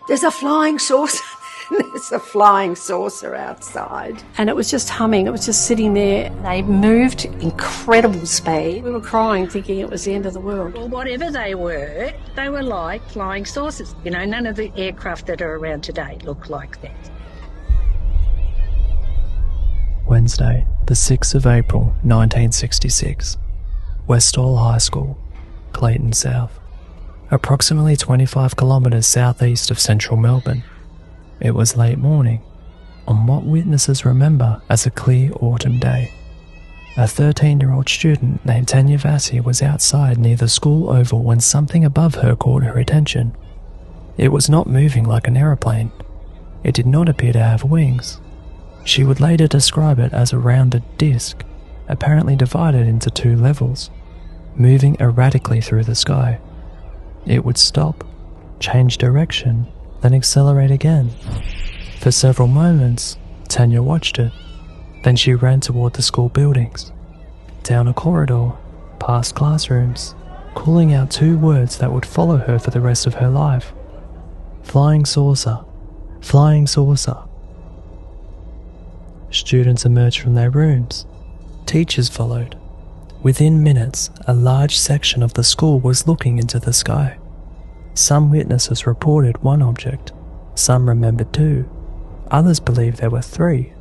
There's a flying saucer. There's a flying saucer outside. And it was just humming. It was just sitting there. They moved incredible speed. We were crying, thinking it was the end of the world. Well, whatever they were like flying saucers. You know, none of the aircraft that are around today look like that. Wednesday, the 6th of April, 1966. Westall High School, Clayton South. Approximately 25 kilometres southeast of central Melbourne. It was late morning, on what witnesses remember as a clear autumn day. A 13-year-old student named Tanya Vassie was outside near the school oval when something above her caught her attention. It was not moving like an aeroplane. It did not appear to have wings. She would later describe it as a rounded disc, apparently divided into 2 levels, moving erratically through the sky. It would stop, change direction, then accelerate again. For several moments, Tanya watched it. Then she ran toward the school buildings, down a corridor, past classrooms, calling out 2 words that would follow her for the rest of her life. Flying saucer, flying saucer. Students emerged from their rooms. Teachers followed. Within minutes, a large section of the school was looking into the sky. Some witnesses reported 1 object, some remembered 2, others believed there were 3.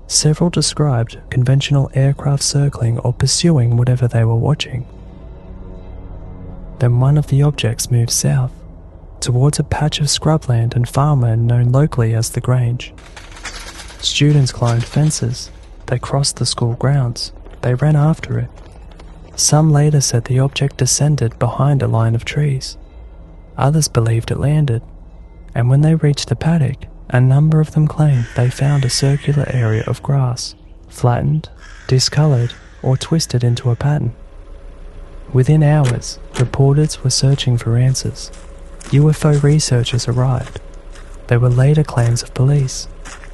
Several described conventional aircraft circling or pursuing whatever they were watching. Then one of the objects moved south, towards a patch of scrubland and farmland known locally as the Grange. Students climbed fences, they crossed the school grounds, they ran after it. Some later said the object descended behind a line of trees. Others believed it landed, and when they reached the paddock, a number of them claimed they found a circular area of grass, flattened, discoloured, or twisted into a pattern. Within hours, reporters were searching for answers. UFO researchers arrived. There were later claims of police,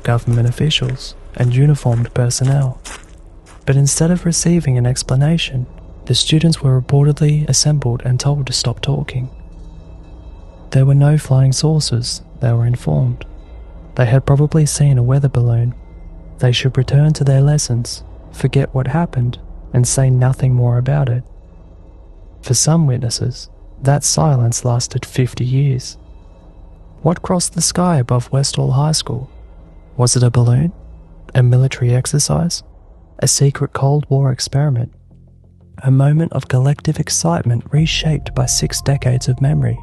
government officials, and uniformed personnel. But instead of receiving an explanation, the students were reportedly assembled and told to stop talking. There were no flying saucers, they were informed. They had probably seen a weather balloon. They should return to their lessons, forget what happened, and say nothing more about it. For some witnesses, that silence lasted 50 years. What crossed the sky above Westall High School? Was it a balloon? A military exercise? A secret Cold War experiment? A moment of collective excitement reshaped by 6 decades of memory?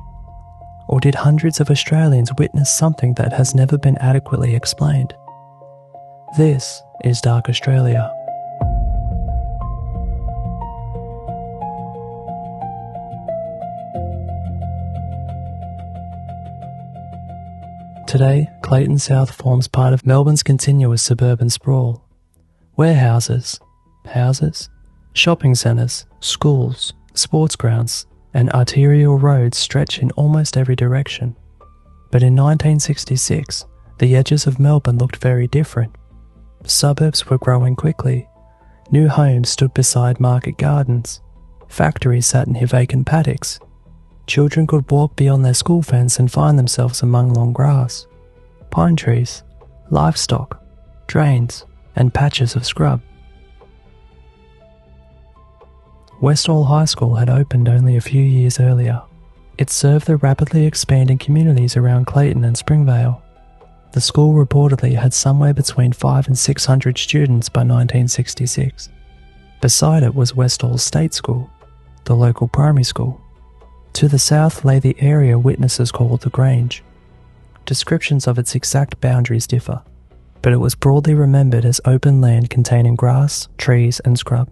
Or did hundreds of Australians witness something that has never been adequately explained? This is Dark Australia. Today, Clayton South forms part of Melbourne's continuous suburban sprawl. Warehouses, houses, shopping centres, schools, sports grounds, and arterial roads stretch in almost every direction. But in 1966, the edges of Melbourne looked very different. Suburbs were growing quickly. New homes stood beside market gardens. Factories sat in vacant paddocks. Children could walk beyond their school fence and find themselves among long grass, pine trees, livestock, drains, and patches of scrub. Westall High School had opened only a few years earlier. It served the rapidly expanding communities around Clayton and Springvale. The school reportedly had somewhere between 500 and 600 students by 1966. Beside it was Westall State School, the local primary school. To the south lay the area witnesses called the Grange. Descriptions of its exact boundaries differ, but it was broadly remembered as open land containing grass, trees and scrub,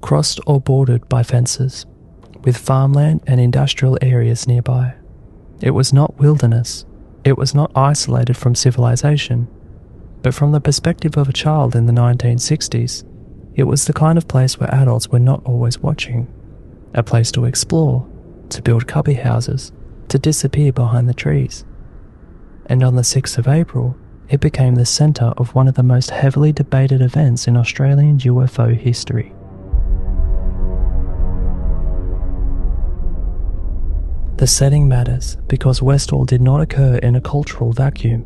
crossed or bordered by fences, with farmland and industrial areas nearby. It was not wilderness, it was not isolated from civilization, but from the perspective of a child in the 1960s, it was the kind of place where adults were not always watching, a place to explore, to build cubby houses, to disappear behind the trees. And on the 6th of April, it became the centre of one of the most heavily debated events in Australian UFO history. The setting matters because Westall did not occur in a cultural vacuum.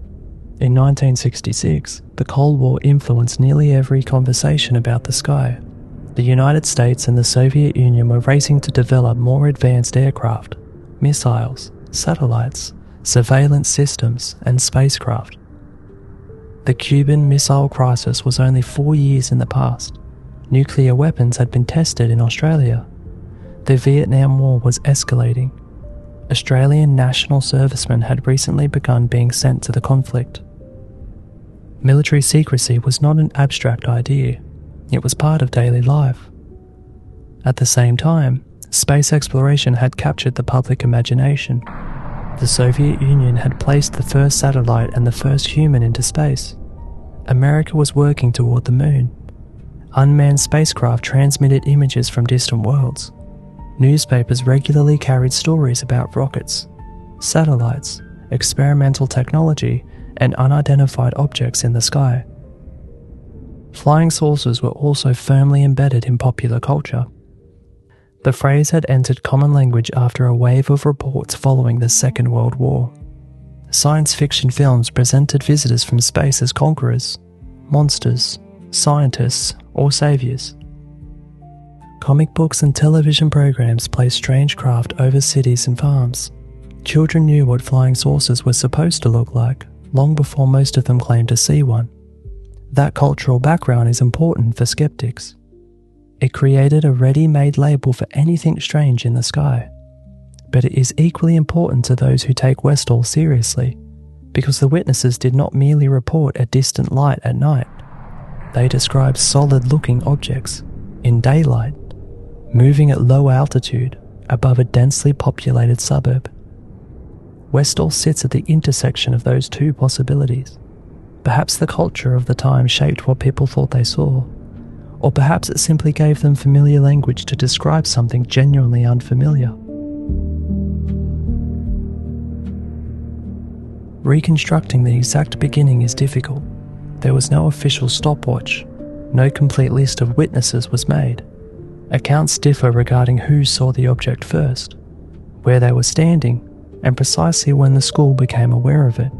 In 1966, the Cold War influenced nearly every conversation about the sky. The United States and the Soviet Union were racing to develop more advanced aircraft, missiles, satellites, surveillance systems, and spacecraft. The Cuban Missile Crisis was only 4 years in the past. Nuclear weapons had been tested in Australia. The Vietnam War was escalating. Australian national servicemen had recently begun being sent to the conflict. Military secrecy was not an abstract idea. It was part of daily life. At the same time, space exploration had captured the public imagination. The Soviet Union had placed the first satellite and the first human into space. America was working toward the moon. Unmanned spacecraft transmitted images from distant worlds. Newspapers regularly carried stories about rockets, satellites, experimental technology, and unidentified objects in the sky. Flying saucers were also firmly embedded in popular culture. The phrase had entered common language after a wave of reports following the Second World War. Science fiction films presented visitors from space as conquerors, monsters, scientists, or saviors. Comic books and television programs placed strange craft over cities and farms. Children knew what flying saucers were supposed to look like, long before most of them claimed to see one. That cultural background is important for skeptics. It created a ready-made label for anything strange in the sky. But it is equally important to those who take Westall seriously, because the witnesses did not merely report a distant light at night. They described solid-looking objects, in daylight, moving at low altitude above a densely populated suburb. Westall sits at the intersection of those two possibilities. Perhaps the culture of the time shaped what people thought they saw, or perhaps it simply gave them familiar language to describe something genuinely unfamiliar. Reconstructing the exact beginning is difficult. There was no official stopwatch. No complete list of witnesses was made. Accounts differ regarding who saw the object first, where they were standing, and precisely when the school became aware of it.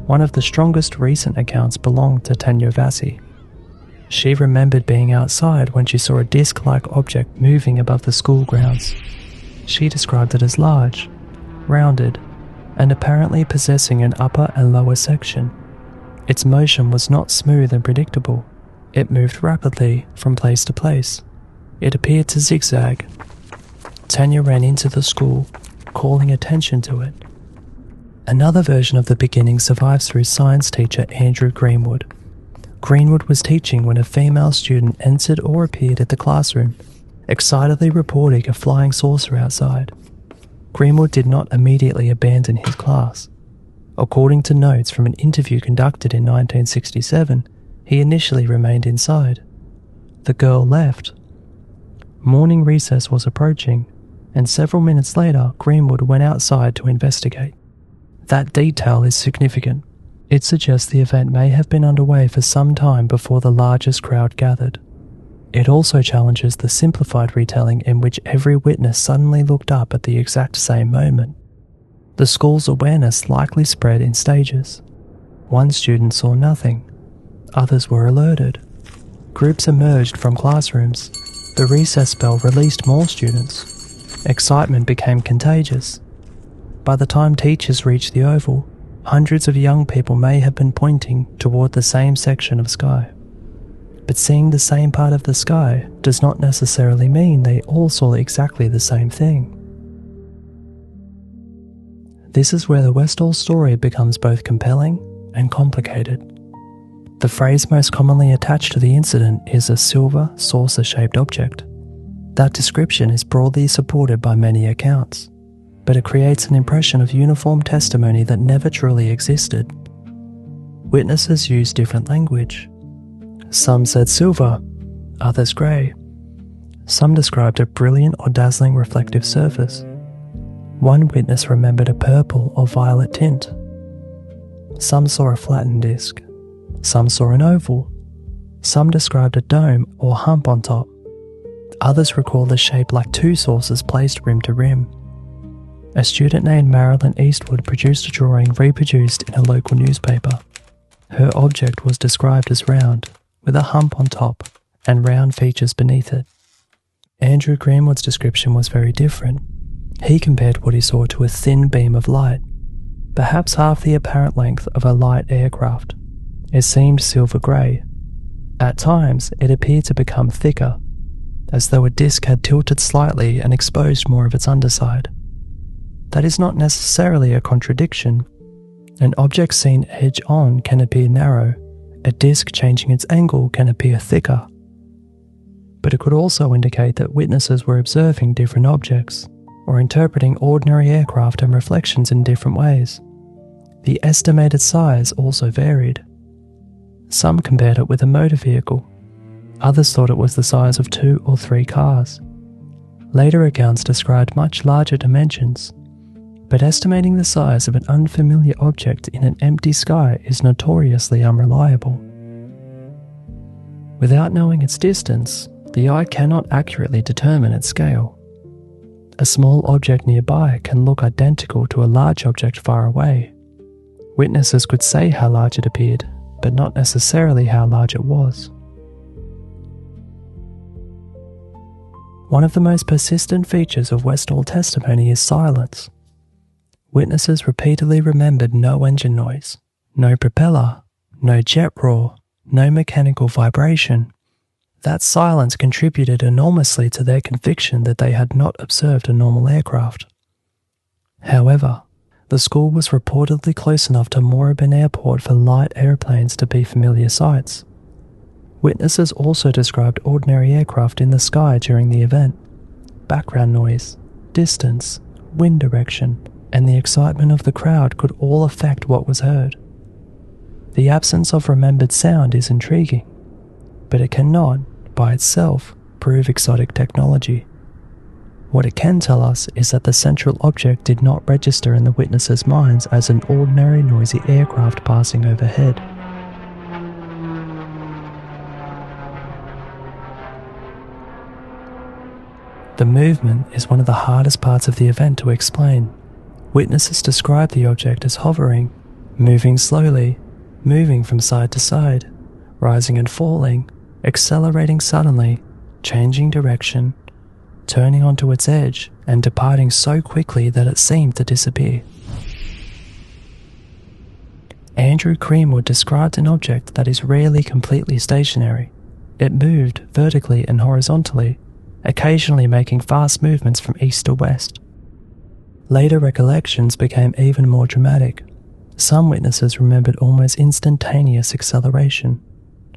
One of the strongest recent accounts belonged to Tanya Vassi. She remembered being outside when she saw a disc-like object moving above the school grounds. She described it as large, rounded, and apparently possessing an upper and lower section. Its motion was not smooth and predictable. It moved rapidly from place to place. It appeared to zigzag. Tanya ran into the school, calling attention to it. Another version of the beginning survives through science teacher Andrew Greenwood. Greenwood was teaching when a female student entered or appeared at the classroom, excitedly reporting a flying saucer outside. Greenwood did not immediately abandon his class. According to notes from an interview conducted in 1967, he initially remained inside. The girl left. Morning recess was approaching, and several minutes later, Greenwood went outside to investigate. That detail is significant. It suggests the event may have been underway for some time before the largest crowd gathered. It also challenges the simplified retelling in which every witness suddenly looked up at the exact same moment. The school's awareness likely spread in stages. One student saw nothing. Others were alerted. Groups emerged from classrooms. The recess bell released more students. Excitement became contagious. By the time teachers reached the oval, hundreds of young people may have been pointing toward the same section of sky. But seeing the same part of the sky does not necessarily mean they all saw exactly the same thing. This is where the Westall story becomes both compelling and complicated. The phrase most commonly attached to the incident is a silver, saucer-shaped object. That description is broadly supported by many accounts, but it creates an impression of uniform testimony that never truly existed. Witnesses used different language. Some said silver, others grey. Some described a brilliant or dazzling reflective surface. One witness remembered a purple or violet tint. Some saw a flattened disc. Some saw an oval. Some described a dome or hump on top. Others recalled a shape like two saucers placed rim to rim. a student named Marilyn Eastwood produced a drawing reproduced in a local newspaper. Her object was described as round, with a hump on top and round features beneath it. Andrew Greenwood's description was very different. He compared what he saw to a thin beam of light, perhaps half the apparent length of a light aircraft. It seemed silver grey. At times, it appeared to become thicker, as though a disc had tilted slightly and exposed more of its underside. That is not necessarily a contradiction. An object seen edge-on can appear narrow, a disc changing its angle can appear thicker. But it could also indicate that witnesses were observing different objects, or interpreting ordinary aircraft and reflections in different ways. The estimated size also varied. Some compared it with a motor vehicle. Others thought it was the size of 2 or 3 cars. Later accounts described much larger dimensions, but estimating the size of an unfamiliar object in an empty sky is notoriously unreliable. Without knowing its distance, the eye cannot accurately determine its scale. A small object nearby can look identical to a large object far away. Witnesses could say how large it appeared, but not necessarily how large it was. One of the most persistent features of Westall testimony is silence. Witnesses repeatedly remembered no engine noise, no propeller, no jet roar, no mechanical vibration. That silence contributed enormously to their conviction that they had not observed a normal aircraft. However, the school was reportedly close enough to Moorabbin Airport for light airplanes to be familiar sights. Witnesses also described ordinary aircraft in the sky during the event. Background noise, distance, wind direction, and the excitement of the crowd could all affect what was heard. The absence of remembered sound is intriguing, but it cannot, by itself, prove exotic technology. What it can tell us is that the central object did not register in the witnesses' minds as an ordinary noisy aircraft passing overhead. The movement is one of the hardest parts of the event to explain. Witnesses describe the object as hovering, moving slowly, moving from side to side, rising and falling, accelerating suddenly, changing direction, turning onto its edge, and departing so quickly that it seemed to disappear. Andrew Greenwood described an object that is rarely completely stationary. It moved vertically and horizontally, occasionally making fast movements from east to west. Later recollections became even more dramatic. Some witnesses remembered almost instantaneous acceleration.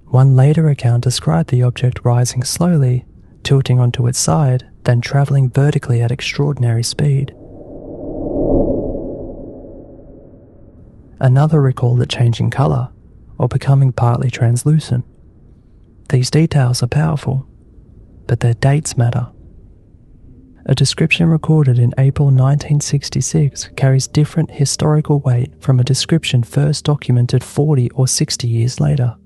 One later account described the object rising slowly, tilting onto its side, then travelling vertically at extraordinary speed. Another recalled it changing colour, or becoming partly translucent. These details are powerful, but their dates matter. A description recorded in April 1966 carries different historical weight from a description first documented 40 or 60 years later.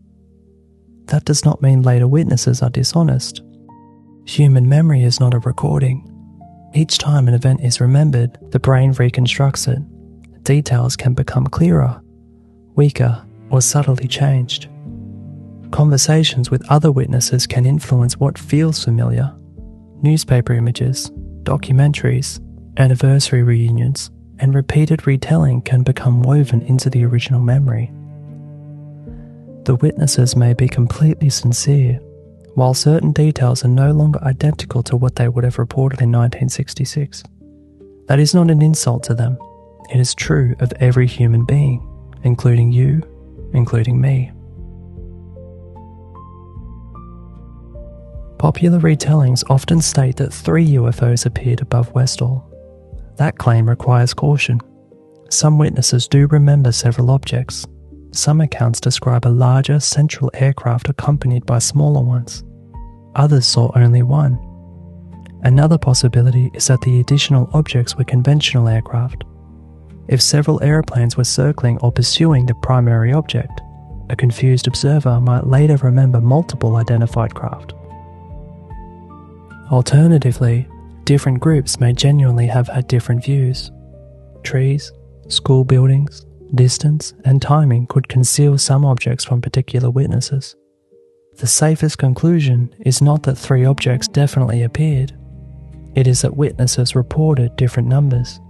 That does not mean later witnesses are dishonest. Human memory is not a recording. Each time an event is remembered, the brain reconstructs it. Details can become clearer, weaker, or subtly changed. Conversations with other witnesses can influence what feels familiar. Newspaper images, documentaries, anniversary reunions, and repeated retelling can become woven into the original memory. The witnesses may be completely sincere, while certain details are no longer identical to what they would have reported in 1966. That is not an insult to them. It is true of every human being, including you, including me. Popular retellings often state that 3 UFOs appeared above Westall. That claim requires caution. Some witnesses do remember several objects. Some accounts describe a larger central aircraft accompanied by smaller ones. Others saw only one. Another possibility is that the additional objects were conventional aircraft. If several airplanes were circling or pursuing the primary object, a confused observer might later remember multiple identified craft. Alternatively, different groups may genuinely have had different views, trees, school buildings, distance, and timing could conceal some objects from particular witnesses. The safest conclusion is not that 3 objects definitely appeared. It is that witnesses reported different numbers,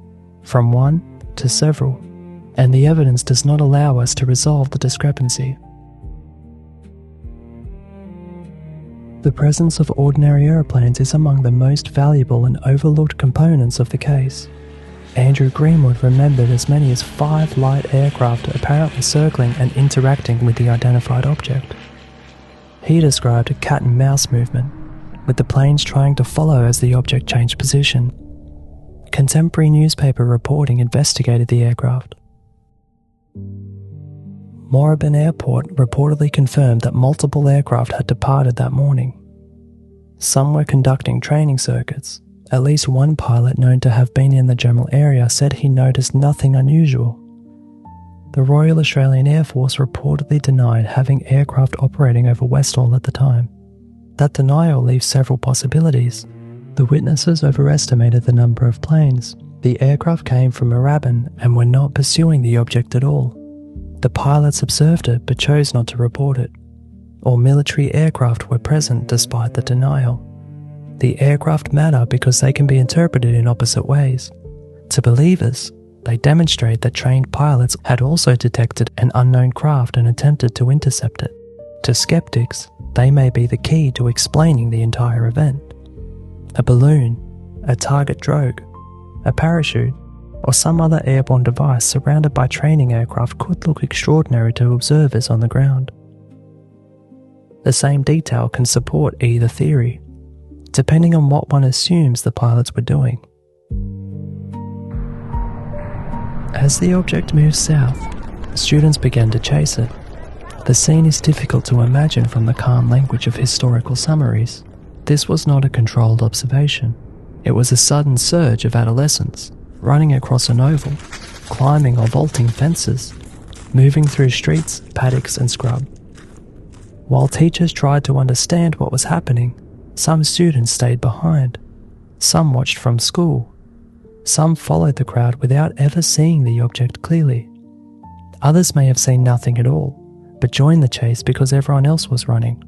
from 1 to several, and the evidence does not allow us to resolve the discrepancy. The presence of ordinary aeroplanes is among the most valuable and overlooked components of the case. Andrew Greenwood remembered as many as 5 light aircraft apparently circling and interacting with the identified object. He described a cat-and-mouse movement, with the planes trying to follow as the object changed position. Contemporary newspaper reporting investigated the aircraft. Moorabbin Airport reportedly confirmed that multiple aircraft had departed that morning. Some were conducting training circuits. At least one pilot known to have been in the general area said he noticed nothing unusual. The Royal Australian Air Force reportedly denied having aircraft operating over Westall at the time. That denial leaves several possibilities. The witnesses overestimated the number of planes. The aircraft came from Moorabbin and were not pursuing the object at all. The pilots observed it but chose not to report it. Or military aircraft were present despite the denial. The aircraft matter because they can be interpreted in opposite ways. To believers, they demonstrate that trained pilots had also detected an unknown craft and attempted to intercept it. To skeptics, they may be the key to explaining the entire event. A balloon, a target drogue, a parachute, or some other airborne device surrounded by training aircraft could look extraordinary to observers on the ground. The same detail can support either theory, depending on what one assumes the pilots were doing. As the object moves south, students began to chase it. The scene is difficult to imagine from the calm language of historical summaries. This was not a controlled observation. It was a sudden surge of adolescents, running across an oval, climbing or vaulting fences, moving through streets, paddocks and scrub. While teachers tried to understand what was happening, some students stayed behind. Some watched from school. Some followed the crowd without ever seeing the object clearly. Others may have seen nothing at all, but joined the chase because everyone else was running.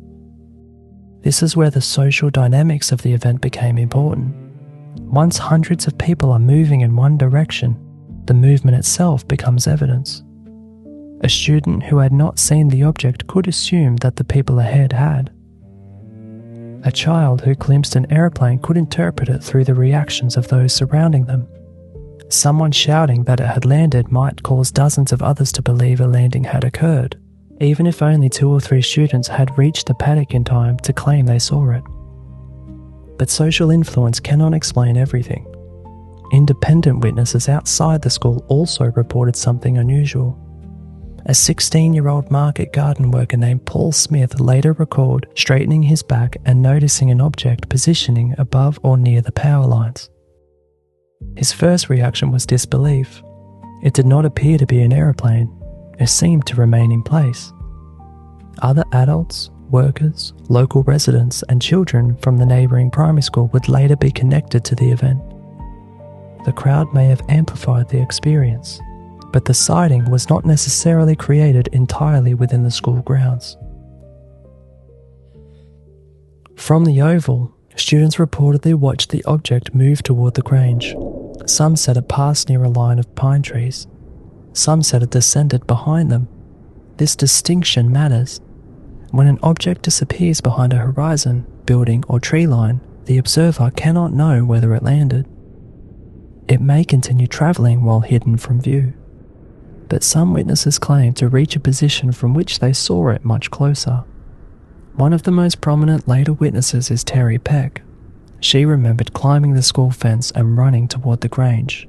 This is where the social dynamics of the event became important. Once hundreds of people are moving in one direction, the movement itself becomes evidence. A student who had not seen the object could assume that the people ahead had. A child who glimpsed an aeroplane could interpret it through the reactions of those surrounding them. Someone shouting that it had landed might cause dozens of others to believe a landing had occurred, even if only 2 or 3 students had reached the paddock in time to claim they saw it. But social influence cannot explain everything. Independent witnesses outside the school also reported something unusual. A 16-year-old market garden worker named Paul Smith later recalled straightening his back and noticing an object positioning above or near the power lines. His first reaction was disbelief. It did not appear to be an aeroplane. It seemed to remain in place. Other adults, workers, local residents and children from the neighbouring primary school would later be connected to the event. The crowd may have amplified the experience, but the sighting was not necessarily created entirely within the school grounds. From the oval, students reportedly watched the object move toward the Grange. Some said it passed near a line of pine trees. Some said it descended behind them. This distinction matters. When an object disappears behind a horizon, building or tree line, the observer cannot know whether it landed. It may continue travelling while hidden from view, but some witnesses claim to reach a position from which they saw it much closer. One of the most prominent later witnesses is Terry Peck. She remembered climbing the school fence and running toward the Grange.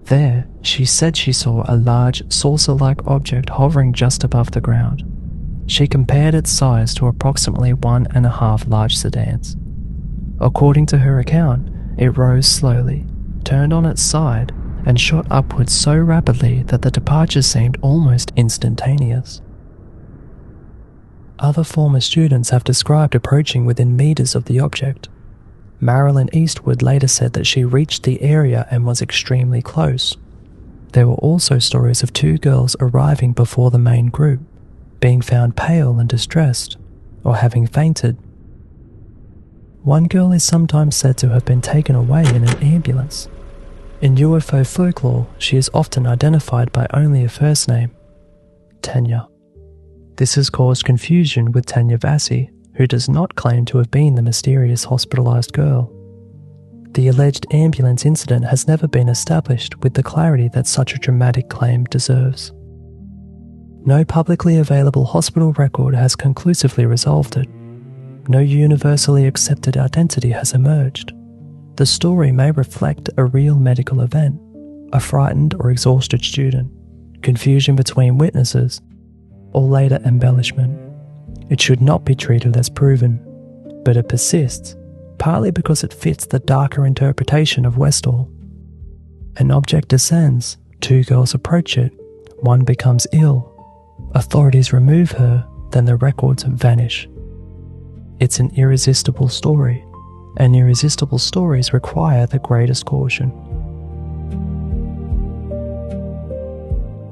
There, she said she saw a large, saucer-like object hovering just above the ground. She compared its size to approximately 1.5 large sedans. According to her account, it rose slowly, turned on its side, and shot upwards so rapidly that the departure seemed almost instantaneous. Other former students have described approaching within meters of the object. Marilyn Eastwood later said that she reached the area and was extremely close. There were also stories of 2 girls arriving before the main group, being found pale and distressed, or having fainted. One girl is sometimes said to have been taken away in an ambulance. In UFO folklore, she is often identified by only a first name, Tanya. This has caused confusion with Tanya Vassi, who does not claim to have been the mysterious hospitalized girl. The alleged ambulance incident has never been established with the clarity that such a dramatic claim deserves. No publicly available hospital record has conclusively resolved it. No universally accepted identity has emerged. The story may reflect a real medical event, a frightened or exhausted student, confusion between witnesses, or later embellishment. It should not be treated as proven, but it persists, partly because it fits the darker interpretation of Westall. An object descends, 2 girls approach it, one becomes ill. Authorities remove her, then the records vanish. It's an irresistible story, and irresistible stories require the greatest caution.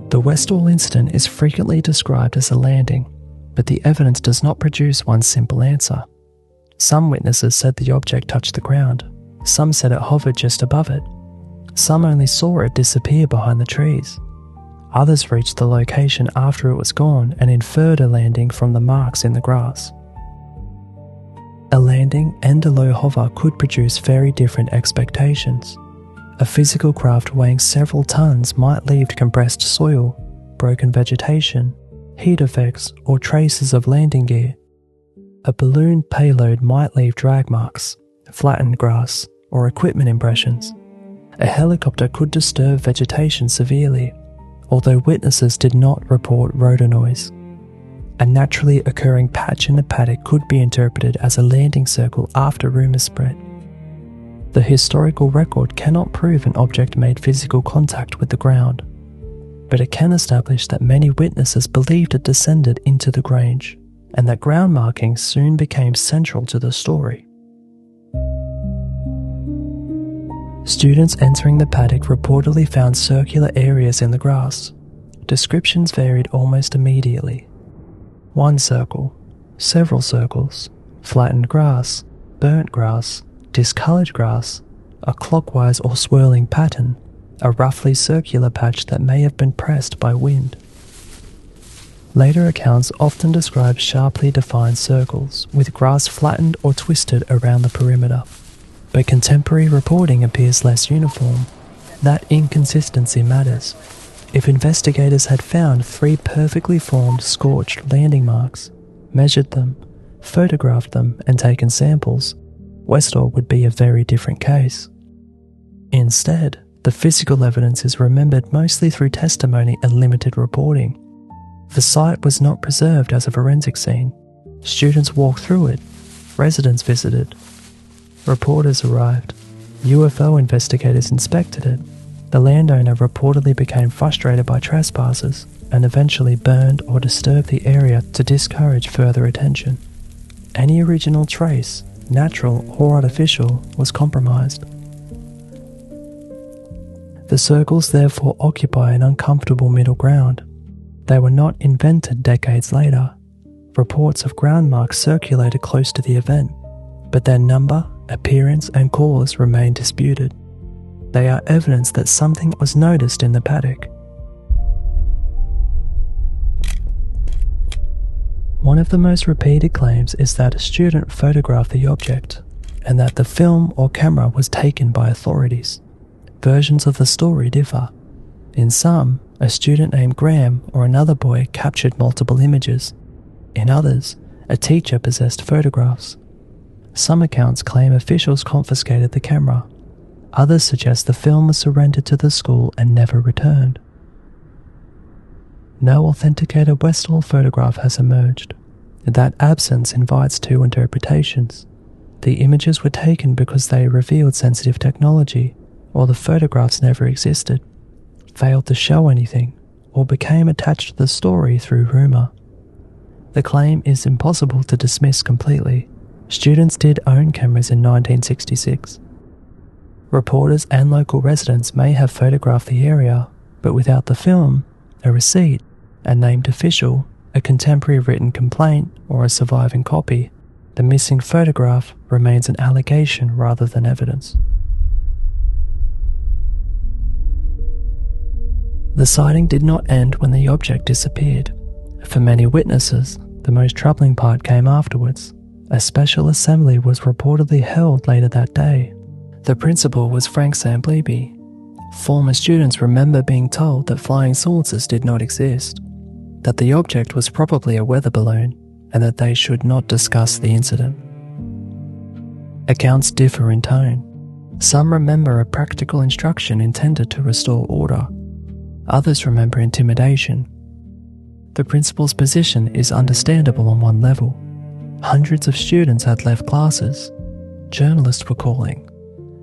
The Westall incident is frequently described as a landing, but the evidence does not produce one simple answer. Some witnesses said the object touched the ground, some said it hovered just above it, some only saw it disappear behind the trees. Others reached the location after it was gone and inferred a landing from the marks in the grass. A landing and a low hover could produce very different expectations. A physical craft weighing several tons might leave compressed soil, broken vegetation, heat effects, or traces of landing gear. A balloon payload might leave drag marks, flattened grass, or equipment impressions. A helicopter could disturb vegetation severely, although witnesses did not report rotor noise. A naturally occurring patch in the paddock could be interpreted as a landing circle after rumours spread. The historical record cannot prove an object made physical contact with the ground, but it can establish that many witnesses believed it descended into the Grange, and that ground markings soon became central to the story. Students entering the paddock reportedly found circular areas in the grass. Descriptions varied almost immediately. 1 circle, several circles, flattened grass, burnt grass, discoloured grass, a clockwise or swirling pattern, a roughly circular patch that may have been pressed by wind. Later accounts often describe sharply defined circles, with grass flattened or twisted around the perimeter, but contemporary reporting appears less uniform. That inconsistency matters. If investigators had found 3 perfectly formed scorched landing marks, measured them, photographed them, and taken samples, Westall would be a very different case. Instead, the physical evidence is remembered mostly through testimony and limited reporting. The site was not preserved as a forensic scene. Students walked through it, residents visited, reporters arrived, UFO investigators inspected it. The landowner reportedly became frustrated by trespassers and eventually burned or disturbed the area to discourage further attention. Any original trace, natural or artificial, was compromised. The circles therefore occupy an uncomfortable middle ground. They were not invented decades later. Reports of ground marks circulated close to the event, but their number, appearance, and cause remain disputed. They are evidence that something was noticed in the paddock. One of the most repeated claims is that a student photographed the object, and that the film or camera was taken by authorities. Versions of the story differ. In some, a student named Graham or another boy captured multiple images. In others, a teacher possessed photographs. Some accounts claim officials confiscated the camera. Others suggest the film was surrendered to the school and never returned. No authenticated Westall photograph has emerged. That absence invites 2 interpretations. The images were taken because they revealed sensitive technology, or the photographs never existed, failed to show anything, or became attached to the story through rumour. The claim is impossible to dismiss completely. Students did own cameras in 1966. Reporters and local residents may have photographed the area, but without the film, a receipt, a named official, a contemporary written complaint, or a surviving copy, the missing photograph remains an allegation rather than evidence. The sighting did not end when the object disappeared. For many witnesses, the most troubling part came afterwards. A special assembly was reportedly held later that day. The principal was Frank Samblebe. Former students remember being told that flying saucers did not exist, that the object was probably a weather balloon, and that they should not discuss the incident. Accounts differ in tone. Some remember a practical instruction intended to restore order. Others remember intimidation. The principal's position is understandable on one level. Hundreds of students had left classes. Journalists were calling.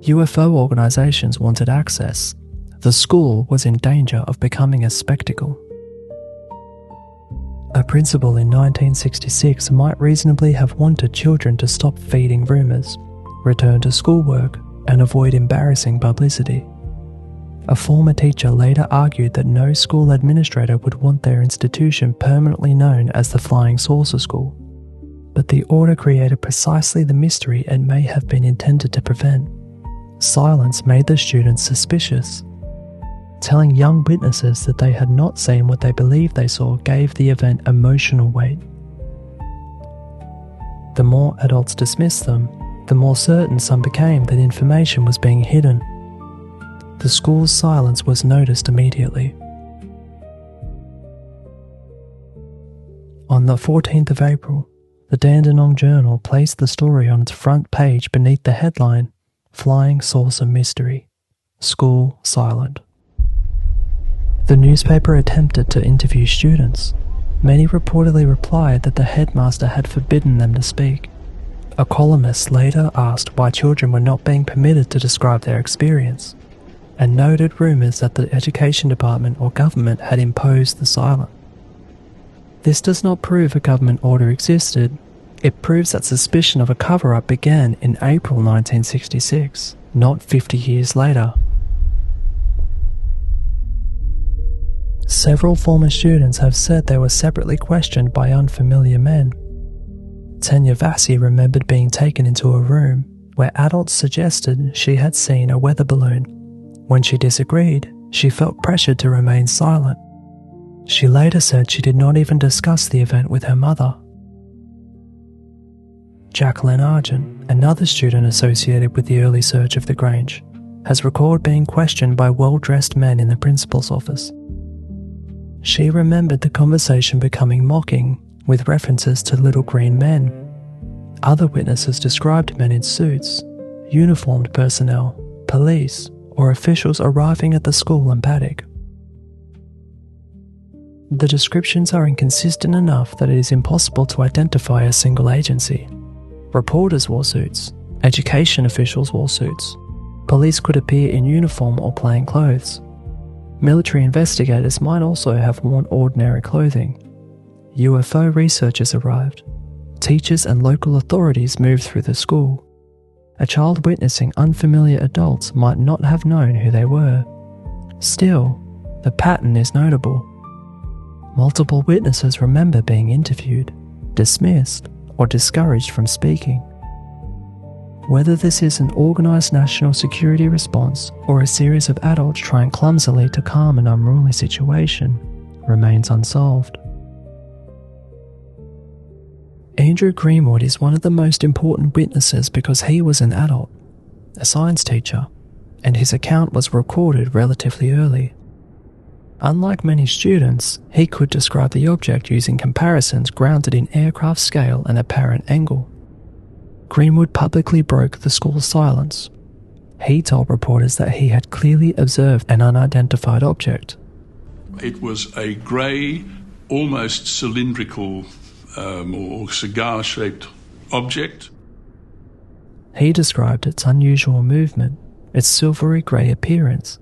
UFO organisations wanted access. The school was in danger of becoming a spectacle. A principal in 1966 might reasonably have wanted children to stop feeding rumours, return to schoolwork, and avoid embarrassing publicity. A former teacher later argued that no school administrator would want their institution permanently known as the Flying Saucer School, but the order created precisely the mystery it may have been intended to prevent. Silence made the students suspicious. Telling young witnesses that they had not seen what they believed they saw gave the event emotional weight. The more adults dismissed them, the more certain some became that information was being hidden. The school's silence was noticed immediately. On the 14th of April, the Dandenong Journal placed the story on its front page beneath the headline, Flying Saucer Mystery, School Silent. The newspaper attempted to interview students. Many reportedly replied that the headmaster had forbidden them to speak. A columnist later asked why children were not being permitted to describe their experience, and noted rumours that the education department or government had imposed the silence. This does not prove a government order existed. It proves that suspicion of a cover-up began in April 1966, not 50 years later. Several former students have said they were separately questioned by unfamiliar men. Tanya Vassie remembered being taken into a room where adults suggested she had seen a weather balloon. When she disagreed, she felt pressured to remain silent. She later said she did not even discuss the event with her mother. Jacqueline Argent, another student associated with the early search of the Grange, has recalled being questioned by well-dressed men in the principal's office. She remembered the conversation becoming mocking, with references to little green men. Other witnesses described men in suits, uniformed personnel, police, or officials arriving at the school and paddock. The descriptions are inconsistent enough that it is impossible to identify a single agency. Reporters wore suits, education officials wore suits, police could appear in uniform or plain clothes. Military investigators might also have worn ordinary clothing. UFO researchers arrived. Teachers and local authorities moved through the school. A child witnessing unfamiliar adults might not have known who they were. Still, the pattern is notable. Multiple witnesses remember being interviewed, dismissed, or discouraged from speaking. Whether this is an organised national security response or a series of adults trying clumsily to calm an unruly situation remains unsolved. Andrew Greenwood is one of the most important witnesses because he was an adult, a science teacher, and his account was recorded relatively early. Unlike many students, he could describe the object using comparisons grounded in aircraft scale and apparent angle. Greenwood publicly broke the school's silence. He told reporters that he had clearly observed an unidentified object. It was a grey, almost cylindrical or cigar-shaped object. He described its unusual movement, its silvery grey appearance,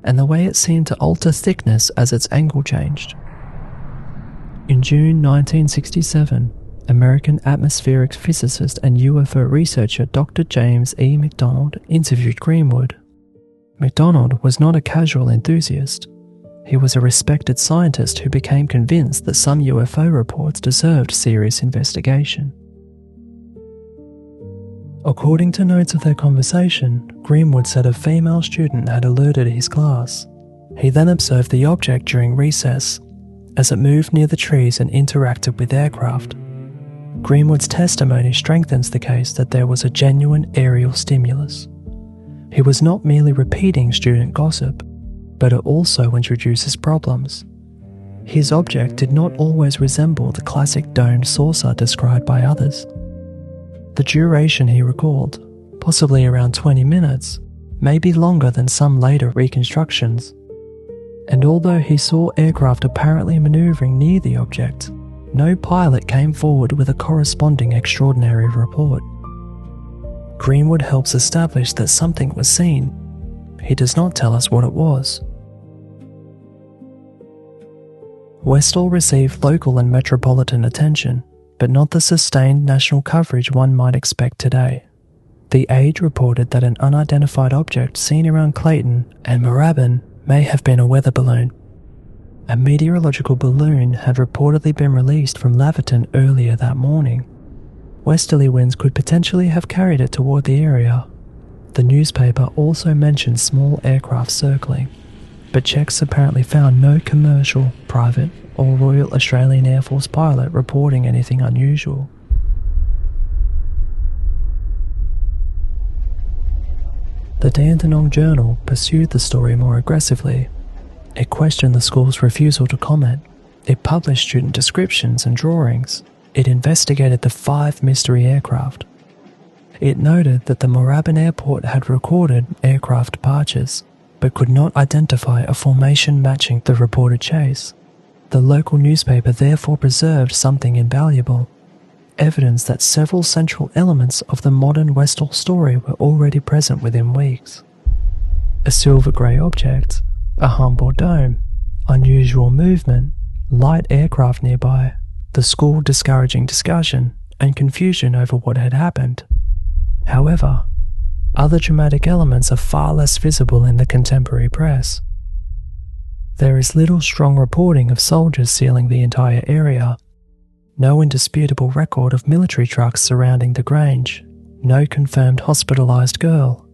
and the way it seemed to alter thickness as its angle changed. In June 1967, American atmospheric physicist and UFO researcher Dr. James E. McDonald interviewed Greenwood. McDonald was not a casual enthusiast. He was a respected scientist who became convinced that some UFO reports deserved serious investigation. According to notes of their conversation, Greenwood said a female student had alerted his class. He then observed the object during recess as it moved near the trees and interacted with aircraft. Greenwood's testimony strengthens the case that there was a genuine aerial stimulus. He was not merely repeating student gossip, but it also introduces problems. His object did not always resemble the classic domed saucer described by others. The duration he recalled, possibly around 20 minutes, may be longer than some later reconstructions. And although he saw aircraft apparently maneuvering near the object, no pilot came forward with a corresponding extraordinary report. Greenwood helps establish that something was seen. He does not tell us what it was. Westall received local and metropolitan attention, but not the sustained national coverage one might expect today. The Age reported that an unidentified object seen around Clayton and Moorabbin may have been a weather balloon. A meteorological balloon had reportedly been released from Laverton earlier that morning. Westerly winds could potentially have carried it toward the area. The newspaper also mentioned small aircraft circling, but checks apparently found no commercial, private, or Royal Australian Air Force pilot reporting anything unusual. The Dandenong Journal pursued the story more aggressively. It questioned the school's refusal to comment. It published student descriptions and drawings. It investigated the 5 mystery aircraft. It noted that the Moorabbin Airport had recorded aircraft departures, but could not identify a formation matching the reported chase. The local newspaper therefore preserved something invaluable, evidence that several central elements of the modern Westall story were already present within weeks. A silver-grey object, a humble dome, unusual movement, light aircraft nearby, the school discouraging discussion and confusion over what had happened. However, other dramatic elements are far less visible in the contemporary press. There is little strong reporting of soldiers sealing the entire area, no indisputable record of military trucks surrounding the Grange, no confirmed hospitalised girl,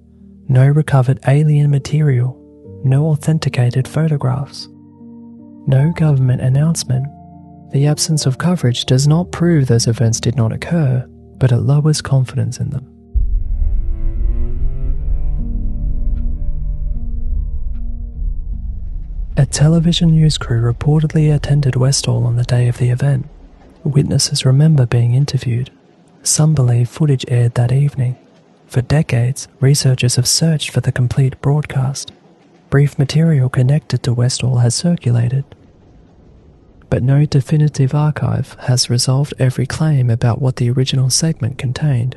no recovered alien material, no authenticated photographs, no government announcement. The absence of coverage does not prove those events did not occur, but it lowers confidence in them. A television news crew reportedly attended Westall on the day of the event. Witnesses remember being interviewed. Some believe footage aired that evening. For decades, researchers have searched for the complete broadcast. Brief material connected to Westall has circulated, but no definitive archive has resolved every claim about what the original segment contained.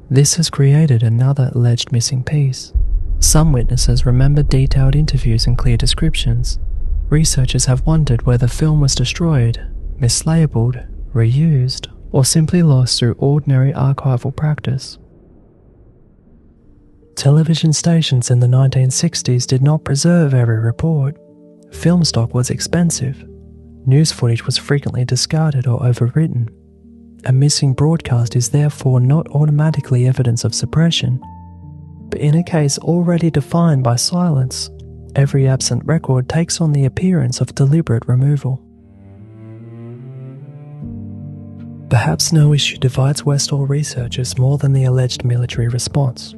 This has created another alleged missing piece. Some witnesses remember detailed interviews and clear descriptions. Researchers have wondered whether film was destroyed, mislabeled, reused, or simply lost through ordinary archival practice. Television stations in the 1960s did not preserve every report. Film stock was expensive. News footage was frequently discarded or overwritten. A missing broadcast is therefore not automatically evidence of suppression, but in a case already defined by silence, every absent record takes on the appearance of deliberate removal. Perhaps no issue divides Westall researchers more than the alleged military response.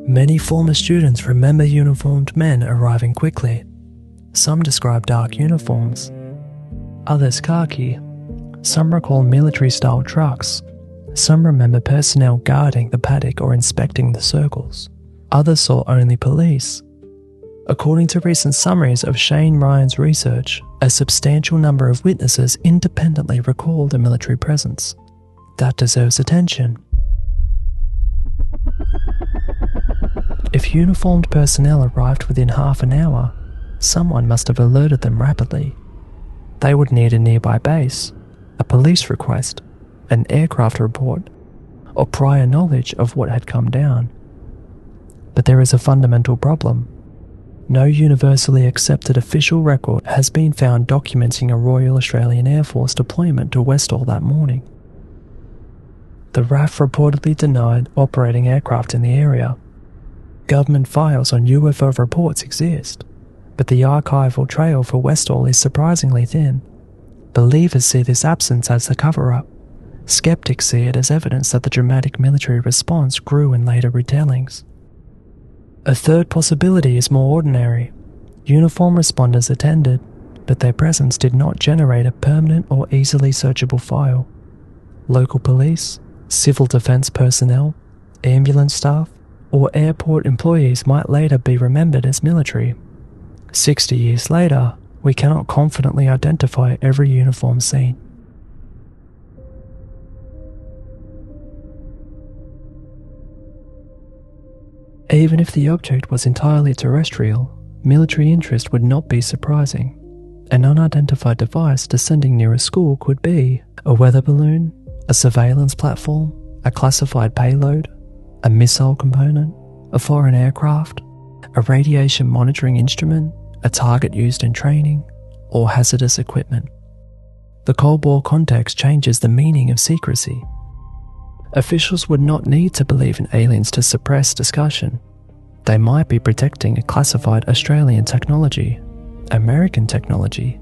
Many former students remember uniformed men arriving quickly. Some describe dark uniforms, others khaki. Some recall military-style trucks. Some remember personnel guarding the paddock or inspecting the circles. Others saw only police. According to recent summaries of Shane Ryan's research, a substantial number of witnesses independently recalled a military presence. That deserves attention. If uniformed personnel arrived within half an hour, someone must have alerted them rapidly. They would need a nearby base, a police request, an aircraft report, or prior knowledge of what had come down. But there is a fundamental problem. no universally accepted official record has been found documenting a Royal Australian Air Force deployment to Westall that morning. The RAF reportedly denied operating aircraft in the area. Government files on UFO reports exist, but the archival trail for Westall is surprisingly thin. Believers see this absence as a cover-up. Skeptics see it as evidence that the dramatic military response grew in later retellings. A third possibility is more ordinary. Uniform responders attended, but their presence did not generate a permanent or easily searchable file. Local police, civil defence personnel, ambulance staff, or airport employees might later be remembered as military. 60 years later, we cannot confidently identify every uniform seen. Even if the object was entirely terrestrial, military interest would not be surprising. An unidentified device descending near a school could be a weather balloon, a surveillance platform, a classified payload, a missile component, a foreign aircraft, a radiation monitoring instrument, a target used in training, or hazardous equipment. The Cold War context changes the meaning of secrecy. Officials would not need to believe in aliens to suppress discussion. They might be protecting a classified Australian technology, American technology,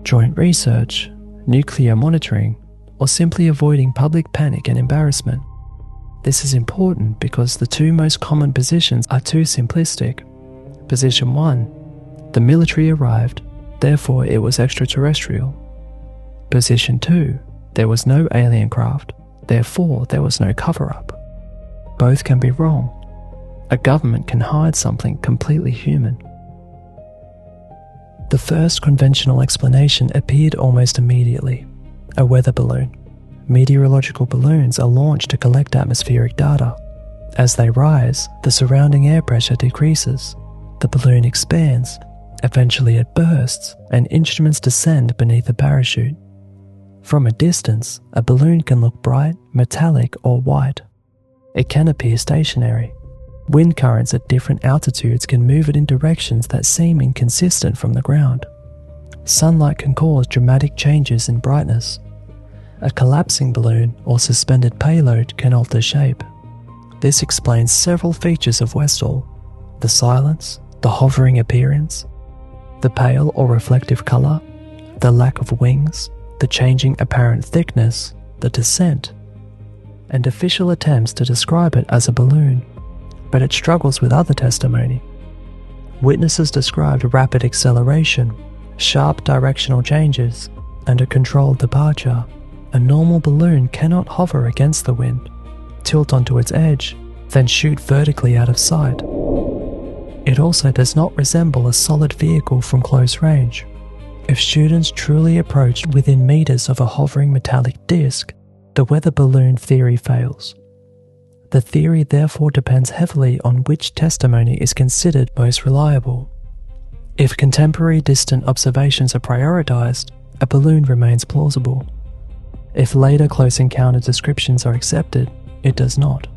joint research, nuclear monitoring, or simply avoiding public panic and embarrassment. This is important because the two most common positions are too simplistic. Position 1, the military arrived, therefore it was extraterrestrial. Position 2, there was no alien craft, therefore there was no cover-up. Both can be wrong. A government can hide something completely human. The first conventional explanation appeared almost immediately: a weather balloon. Meteorological balloons are launched to collect atmospheric data. As they rise, the surrounding air pressure decreases. The balloon expands. Eventually it bursts, and instruments descend beneath a parachute. From a distance, a balloon can look bright, metallic, or white. It can appear stationary. Wind currents at different altitudes can move it in directions that seem inconsistent from the ground. Sunlight can cause dramatic changes in brightness. A collapsing balloon or suspended payload can alter shape. This explains several features of Westall: the silence, the hovering appearance, the pale or reflective colour, the lack of wings, the changing apparent thickness, the descent, and official attempts to describe it as a balloon, but it struggles with other testimony. Witnesses described rapid acceleration, sharp directional changes, and a controlled departure. A normal balloon cannot hover against the wind, tilt onto its edge, then shoot vertically out of sight. It also does not resemble a solid vehicle from close range. If students truly approached within meters of a hovering metallic disc, the weather balloon theory fails. The theory therefore depends heavily on which testimony is considered most reliable. If contemporary distant observations are prioritized, a balloon remains plausible. If later close encounter descriptions are accepted, it does not.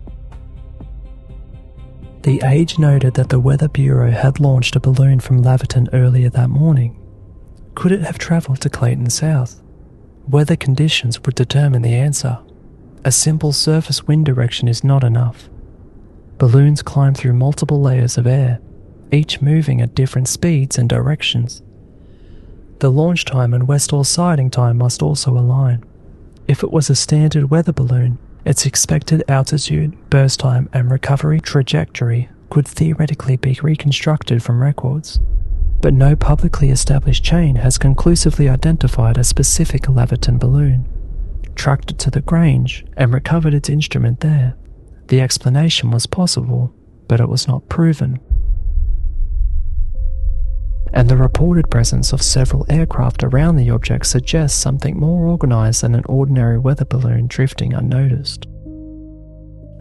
The Age noted that the Weather Bureau had launched a balloon from Laverton earlier that morning. Could it have travelled to Clayton South? Weather conditions would determine the answer. A simple surface wind direction is not enough. Balloons climb through multiple layers of air, each moving at different speeds and directions. The launch time and Westall sighting time must also align. If it was a standard weather balloon, its expected altitude, burst time, and recovery trajectory could theoretically be reconstructed from records, but no publicly established chain has conclusively identified a specific Laverton balloon, tracked it to the Grange, and recovered its instrument there. The explanation was possible, but it was not proven. And the reported presence of several aircraft around the object suggests something more organised than an ordinary weather balloon drifting unnoticed.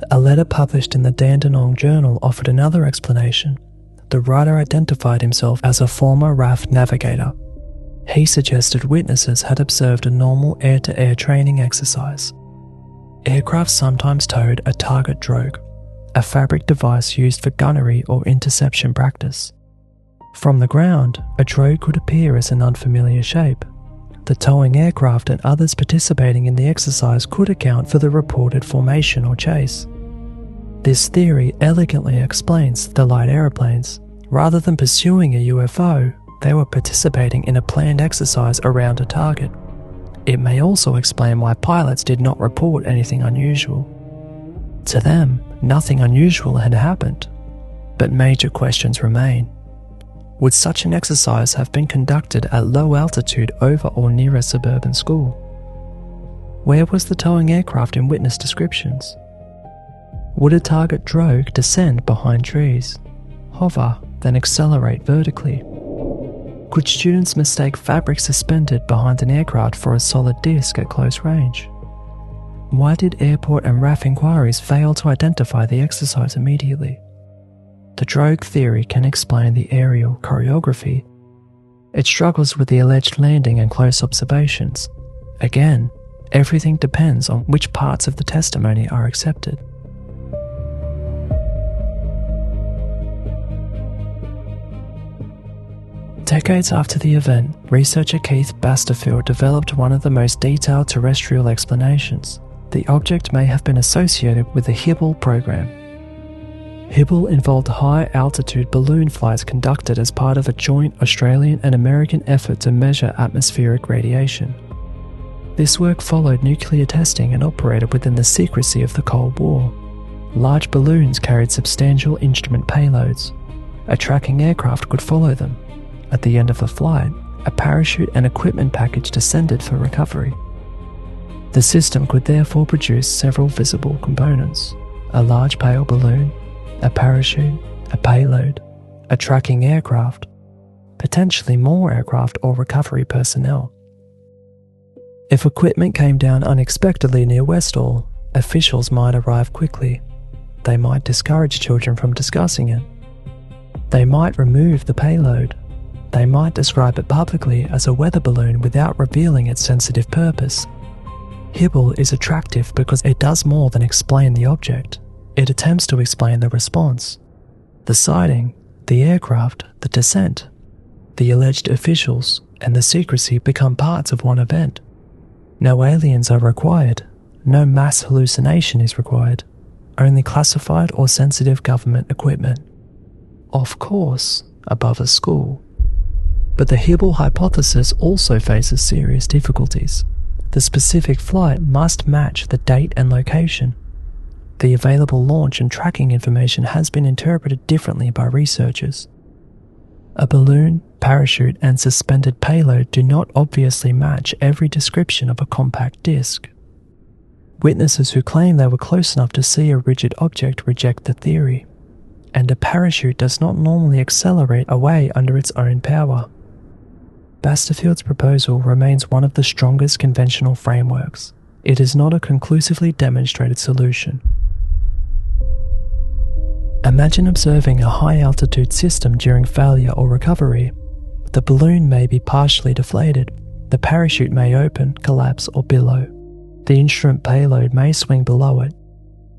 A letter published in the Dandenong Journal offered another explanation. The writer identified himself as a former RAF navigator. He suggested witnesses had observed a normal air-to-air training exercise. Aircraft sometimes towed a target drogue, a fabric device used for gunnery or interception practice. From the ground, a drogue could appear as an unfamiliar shape. The towing aircraft and others participating in the exercise could account for the reported formation or chase. This theory elegantly explains the light aeroplanes. Rather than pursuing a UFO, they were participating in a planned exercise around a target. It may also explain why pilots did not report anything unusual. To them, nothing unusual had happened, but major questions remain. Would such an exercise have been conducted at low altitude over or near a suburban school? Where was the towing aircraft in witness descriptions? Would a target drogue descend behind trees, hover, then accelerate vertically? Could students mistake fabric suspended behind an aircraft for a solid disc at close range? Why did airport and RAF inquiries fail to identify the exercise immediately? The drogue theory can explain the aerial choreography. It struggles with the alleged landing and close observations. Again, everything depends on which parts of the testimony are accepted. Decades after the event, researcher Keith Basterfield developed one of the most detailed terrestrial explanations. The object may have been associated with the Hubble program. Hubble involved high-altitude balloon flights conducted as part of a joint Australian and American effort to measure atmospheric radiation. This work followed nuclear testing and operated within the secrecy of the Cold War. Large balloons carried substantial instrument payloads. A tracking aircraft could follow them. At the end of the flight, a parachute and equipment package descended for recovery. The system could therefore produce several visible components: a large pale balloon, a parachute, a payload, a tracking aircraft, potentially more aircraft or recovery personnel. If equipment came down unexpectedly near Westall, officials might arrive quickly. They might discourage children from discussing it. They might remove the payload. They might describe it publicly as a weather balloon without revealing its sensitive purpose. Hubble is attractive because it does more than explain the object. It attempts to explain the response. The sighting, the aircraft, the descent, the alleged officials, and the secrecy become parts of one event. No aliens are required. No mass hallucination is required. Only classified or sensitive government equipment. Of course, above a school. But the Hubble hypothesis also faces serious difficulties. The specific flight must match the date and location. The available launch and tracking information has been interpreted differently by researchers. A balloon, parachute, and suspended payload do not obviously match every description of a compact disc. Witnesses who claim they were close enough to see a rigid object reject the theory, and a parachute does not normally accelerate away under its own power. Basterfield's proposal remains one of the strongest conventional frameworks. It is not a conclusively demonstrated solution. Imagine observing a high-altitude system during failure or recovery. The balloon may be partially deflated. The parachute may open, collapse, or billow. The instrument payload may swing below it.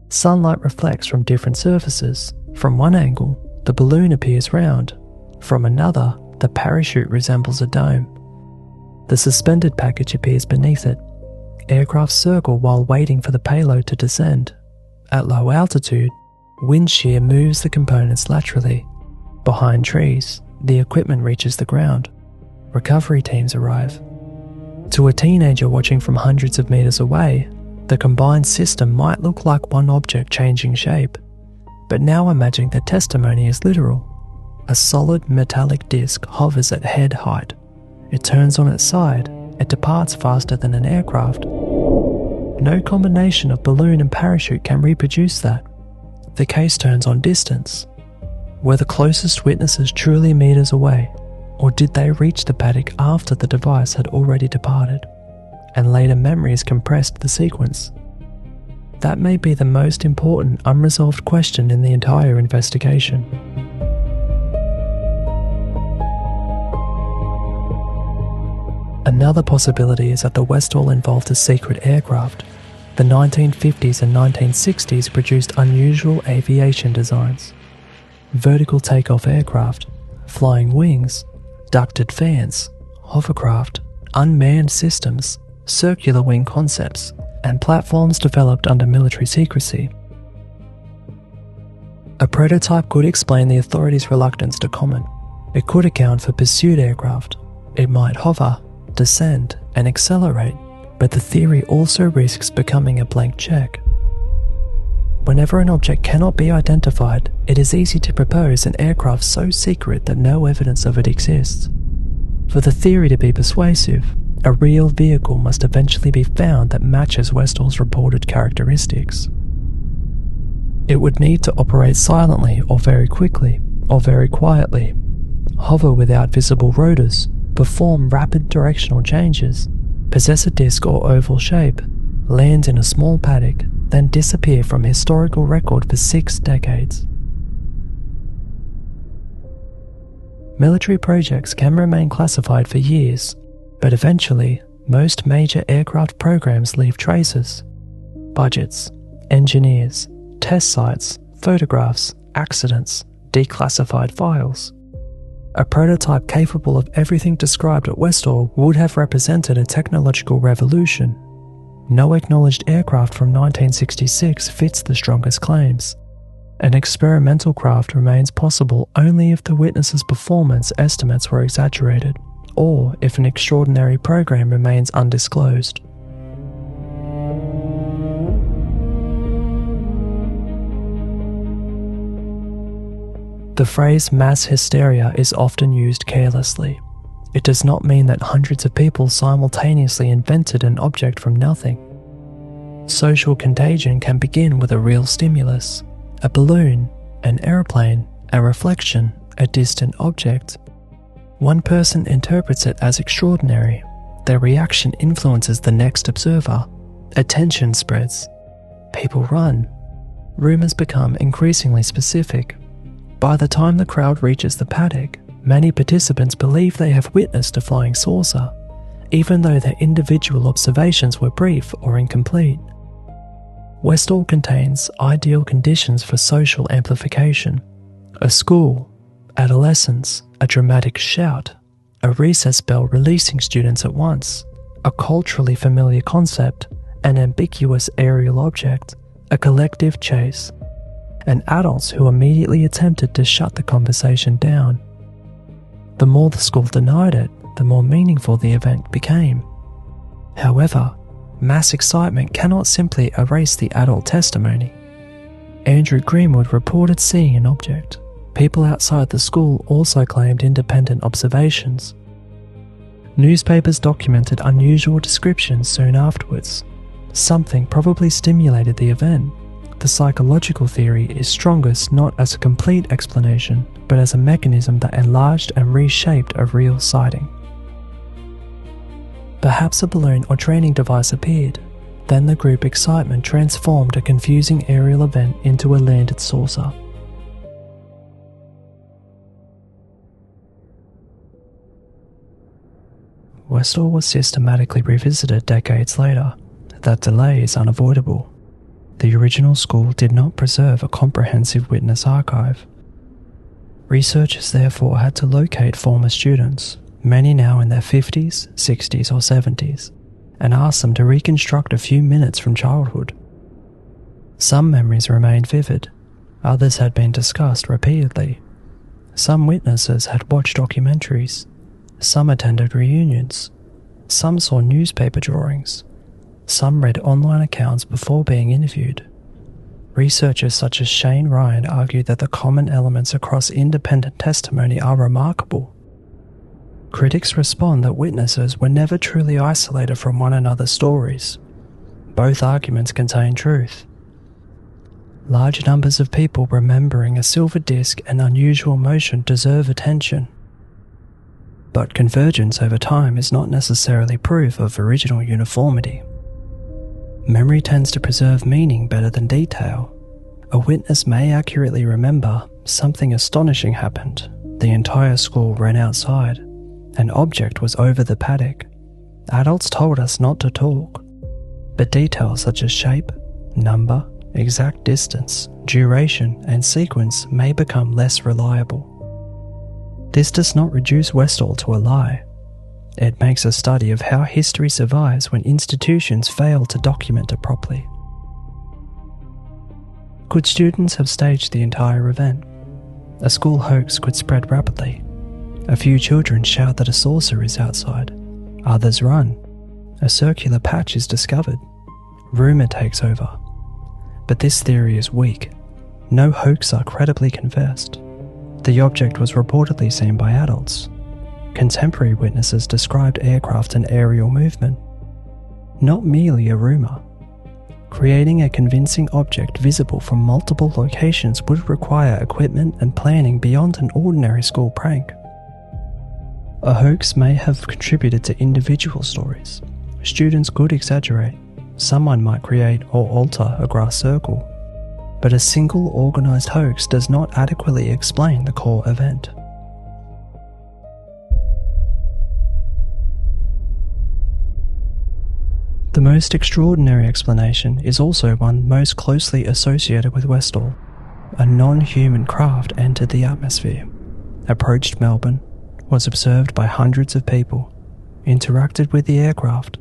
Sunlight reflects from different surfaces. From one angle, the balloon appears round. From another, the parachute resembles a dome. The suspended package appears beneath it. Aircraft circle while waiting for the payload to descend. At low altitude, wind shear moves the components laterally. Behind trees, the equipment reaches the ground. Recovery teams arrive. To a teenager watching from hundreds of meters away, the combined system might look like one object changing shape. But now imagine the testimony is literal. A solid metallic disc hovers at head height. It turns on its side. It departs faster than an aircraft. No combination of balloon and parachute can reproduce that. The case turns on distance. Were the closest witnesses truly meters away, or did they reach the paddock after the device had already departed, and later memories compressed the sequence? That may be the most important unresolved question in the entire investigation. Another possibility is that the Westall involved a secret aircraft. The 1950s and 1960s produced unusual aviation designs. Vertical takeoff aircraft, flying wings, ducted fans, hovercraft, unmanned systems, circular wing concepts, and platforms developed under military secrecy. A prototype could explain the authorities' reluctance to comment. It could account for pursued aircraft. It might hover, descend, and accelerate, but the theory also risks becoming a blank check. Whenever an object cannot be identified, it is easy to propose an aircraft so secret that no evidence of it exists. For the theory to be persuasive, a real vehicle must eventually be found that matches Westall's reported characteristics. It would need to operate silently or very quickly, or very quietly, hover without visible rotors, perform rapid directional changes, possess a disc or oval shape, land in a small paddock, then disappear from historical record for 6 decades. Military projects can remain classified for years, but eventually, most major aircraft programs leave traces. Budgets, engineers, test sites, photographs, accidents, declassified files. A prototype capable of everything described at Westall would have represented a technological revolution. No acknowledged aircraft from 1966 fits the strongest claims. An experimental craft remains possible only if the witness's performance estimates were exaggerated, or if an extraordinary program remains undisclosed. The phrase mass hysteria is often used carelessly. It does not mean that hundreds of people simultaneously invented an object from nothing. Social contagion can begin with a real stimulus, a balloon, an aeroplane, a reflection, a distant object. One person interprets it as extraordinary. Their reaction influences the next observer. Attention spreads. People run. Rumors become increasingly specific. By the time the crowd reaches the paddock, many participants believe they have witnessed a flying saucer, even though their individual observations were brief or incomplete. Westall contains ideal conditions for social amplification. A school, adolescence, a dramatic shout, a recess bell releasing students at once, a culturally familiar concept, an ambiguous aerial object, a collective chase, and adults who immediately attempted to shut the conversation down. The more the school denied it, the more meaningful the event became. However, mass excitement cannot simply erase the adult testimony. Andrew Greenwood reported seeing an object. People outside the school also claimed independent observations. Newspapers documented unusual descriptions soon afterwards. Something probably stimulated the event. The psychological theory is strongest not as a complete explanation, but as a mechanism that enlarged and reshaped a real sighting. Perhaps a balloon or training device appeared. Then the group excitement transformed a confusing aerial event into a landed saucer. Westall was systematically revisited decades later. That delay is unavoidable. The original school did not preserve a comprehensive witness archive. Researchers therefore had to locate former students, many now in their 50s, 60s or 70s, and ask them to reconstruct a few minutes from childhood. Some memories remained vivid, others had been discussed repeatedly. Some witnesses had watched documentaries, some attended reunions, some saw newspaper drawings, some read online accounts before being interviewed. Researchers such as Shane Ryan argued that the common elements across independent testimony are remarkable. Critics respond that witnesses were never truly isolated from one another's stories. Both arguments contain truth. Large numbers of people remembering a silver disc and unusual motion deserve attention. But convergence over time is not necessarily proof of original uniformity. Memory tends to preserve meaning better than detail. A witness may accurately remember something astonishing happened. The entire school ran outside. An object was over the paddock. Adults told us not to talk. But details such as shape, number, exact distance, duration, and sequence may become less reliable. This does not reduce Westall to a lie. It makes a study of how history survives when institutions fail to document it properly. Could students have staged the entire event? A school hoax could spread rapidly. A few children shout that a saucer is outside. Others run. A circular patch is discovered. Rumour takes over. But this theory is weak. No hoaxer credibly confessed. The object was reportedly seen by adults. Contemporary witnesses described aircraft and aerial movement. Not merely a rumour. Creating a convincing object visible from multiple locations would require equipment and planning beyond an ordinary school prank. A hoax may have contributed to individual stories. Students could exaggerate. Someone might create or alter a grass circle. But a single organised hoax does not adequately explain the core event. The most extraordinary explanation is also one most closely associated with Westall. A non-human craft entered the atmosphere, approached Melbourne, was observed by hundreds of people, interacted with the aircraft,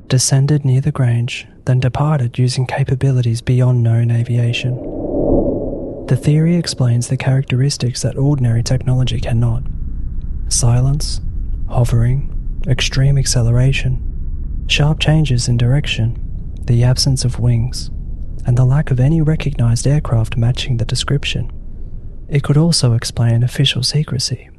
descended near the Grange, then departed using capabilities beyond known aviation. The theory explains the characteristics that ordinary technology cannot. Silence, hovering, extreme acceleration, sharp changes in direction, the absence of wings, and the lack of any recognised aircraft matching the description. It could also explain official secrecy.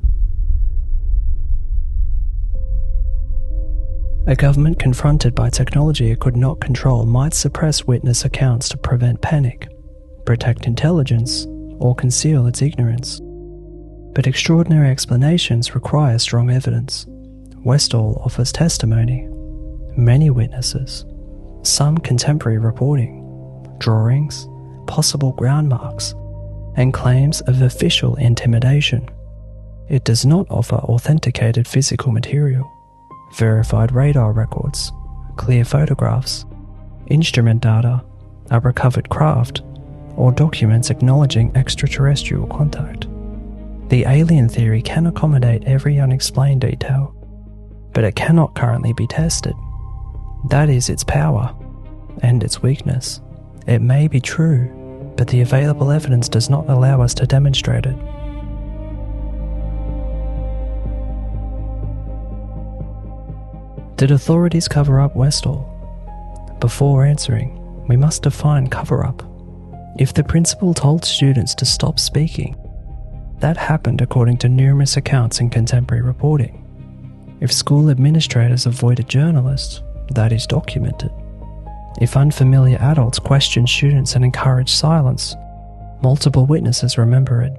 A government confronted by technology it could not control might suppress witness accounts to prevent panic, protect intelligence, or conceal its ignorance. But extraordinary explanations require strong evidence. Westall offers testimony. Many witnesses, some contemporary reporting, drawings, possible ground marks, and claims of official intimidation. It does not offer authenticated physical material, verified radar records, clear photographs, instrument data, a recovered craft, or documents acknowledging extraterrestrial contact. The alien theory can accommodate every unexplained detail, but it cannot currently be tested. That is its power and its weakness. It may be true, but the available evidence does not allow us to demonstrate it. Did authorities cover up Westall? Before answering, we must define cover-up. If the principal told students to stop speaking, that happened according to numerous accounts in contemporary reporting. If school administrators avoided journalists, that is documented. If unfamiliar adults questioned students and encouraged silence, multiple witnesses remember it.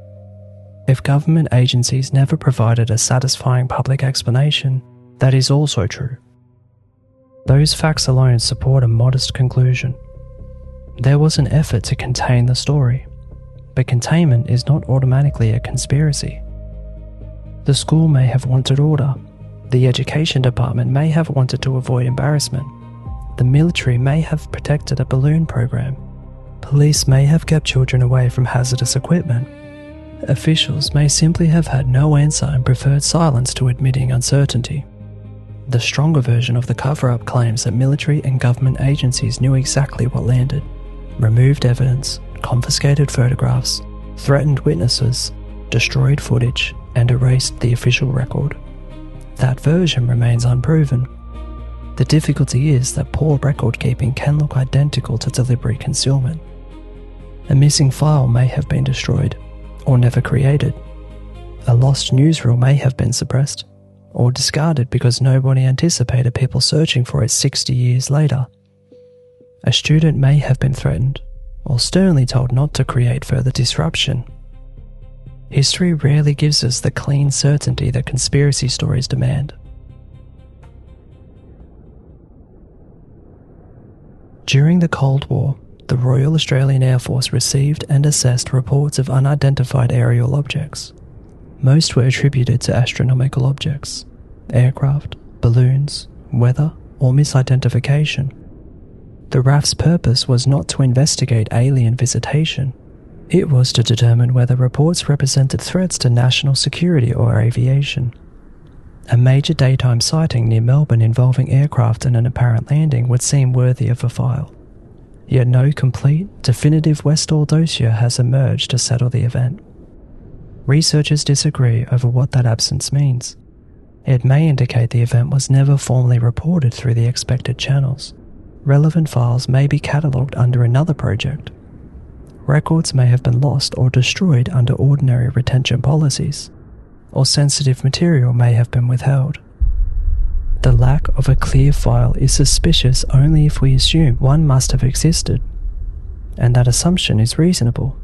If government agencies never provided a satisfying public explanation, that is also true. Those facts alone support a modest conclusion. There was an effort to contain the story, but containment is not automatically a conspiracy. The school may have wanted order. The education department may have wanted to avoid embarrassment. The military may have protected a balloon program. Police may have kept children away from hazardous equipment. Officials may simply have had no answer and preferred silence to admitting uncertainty. The stronger version of the cover-up claims that military and government agencies knew exactly what landed, removed evidence, confiscated photographs, threatened witnesses, destroyed footage, and erased the official record. That version remains unproven. The difficulty is that poor record keeping can look identical to deliberate concealment. A missing file may have been destroyed, or never created. A lost newsreel may have been suppressed, or discarded because nobody anticipated people searching for it 60 years later. A student may have been threatened, or sternly told not to create further disruption. History rarely gives us the clean certainty that conspiracy stories demand. During the Cold War, the Royal Australian Air Force received and assessed reports of unidentified aerial objects. Most were attributed to astronomical objects, aircraft, balloons, weather, or misidentification. The RAF's purpose was not to investigate alien visitation, It was to determine whether reports represented threats to national security or aviation. A major daytime sighting near Melbourne involving aircraft and an apparent landing would seem worthy of a file. Yet no complete, definitive Westall dossier has emerged to settle the event. Researchers disagree over what that absence means. It may indicate the event was never formally reported through the expected channels. Relevant files may be catalogued under another project. Records may have been lost or destroyed under ordinary retention policies, or sensitive material may have been withheld. The lack of a clear file is suspicious only if we assume one must have existed, and that assumption is reasonable,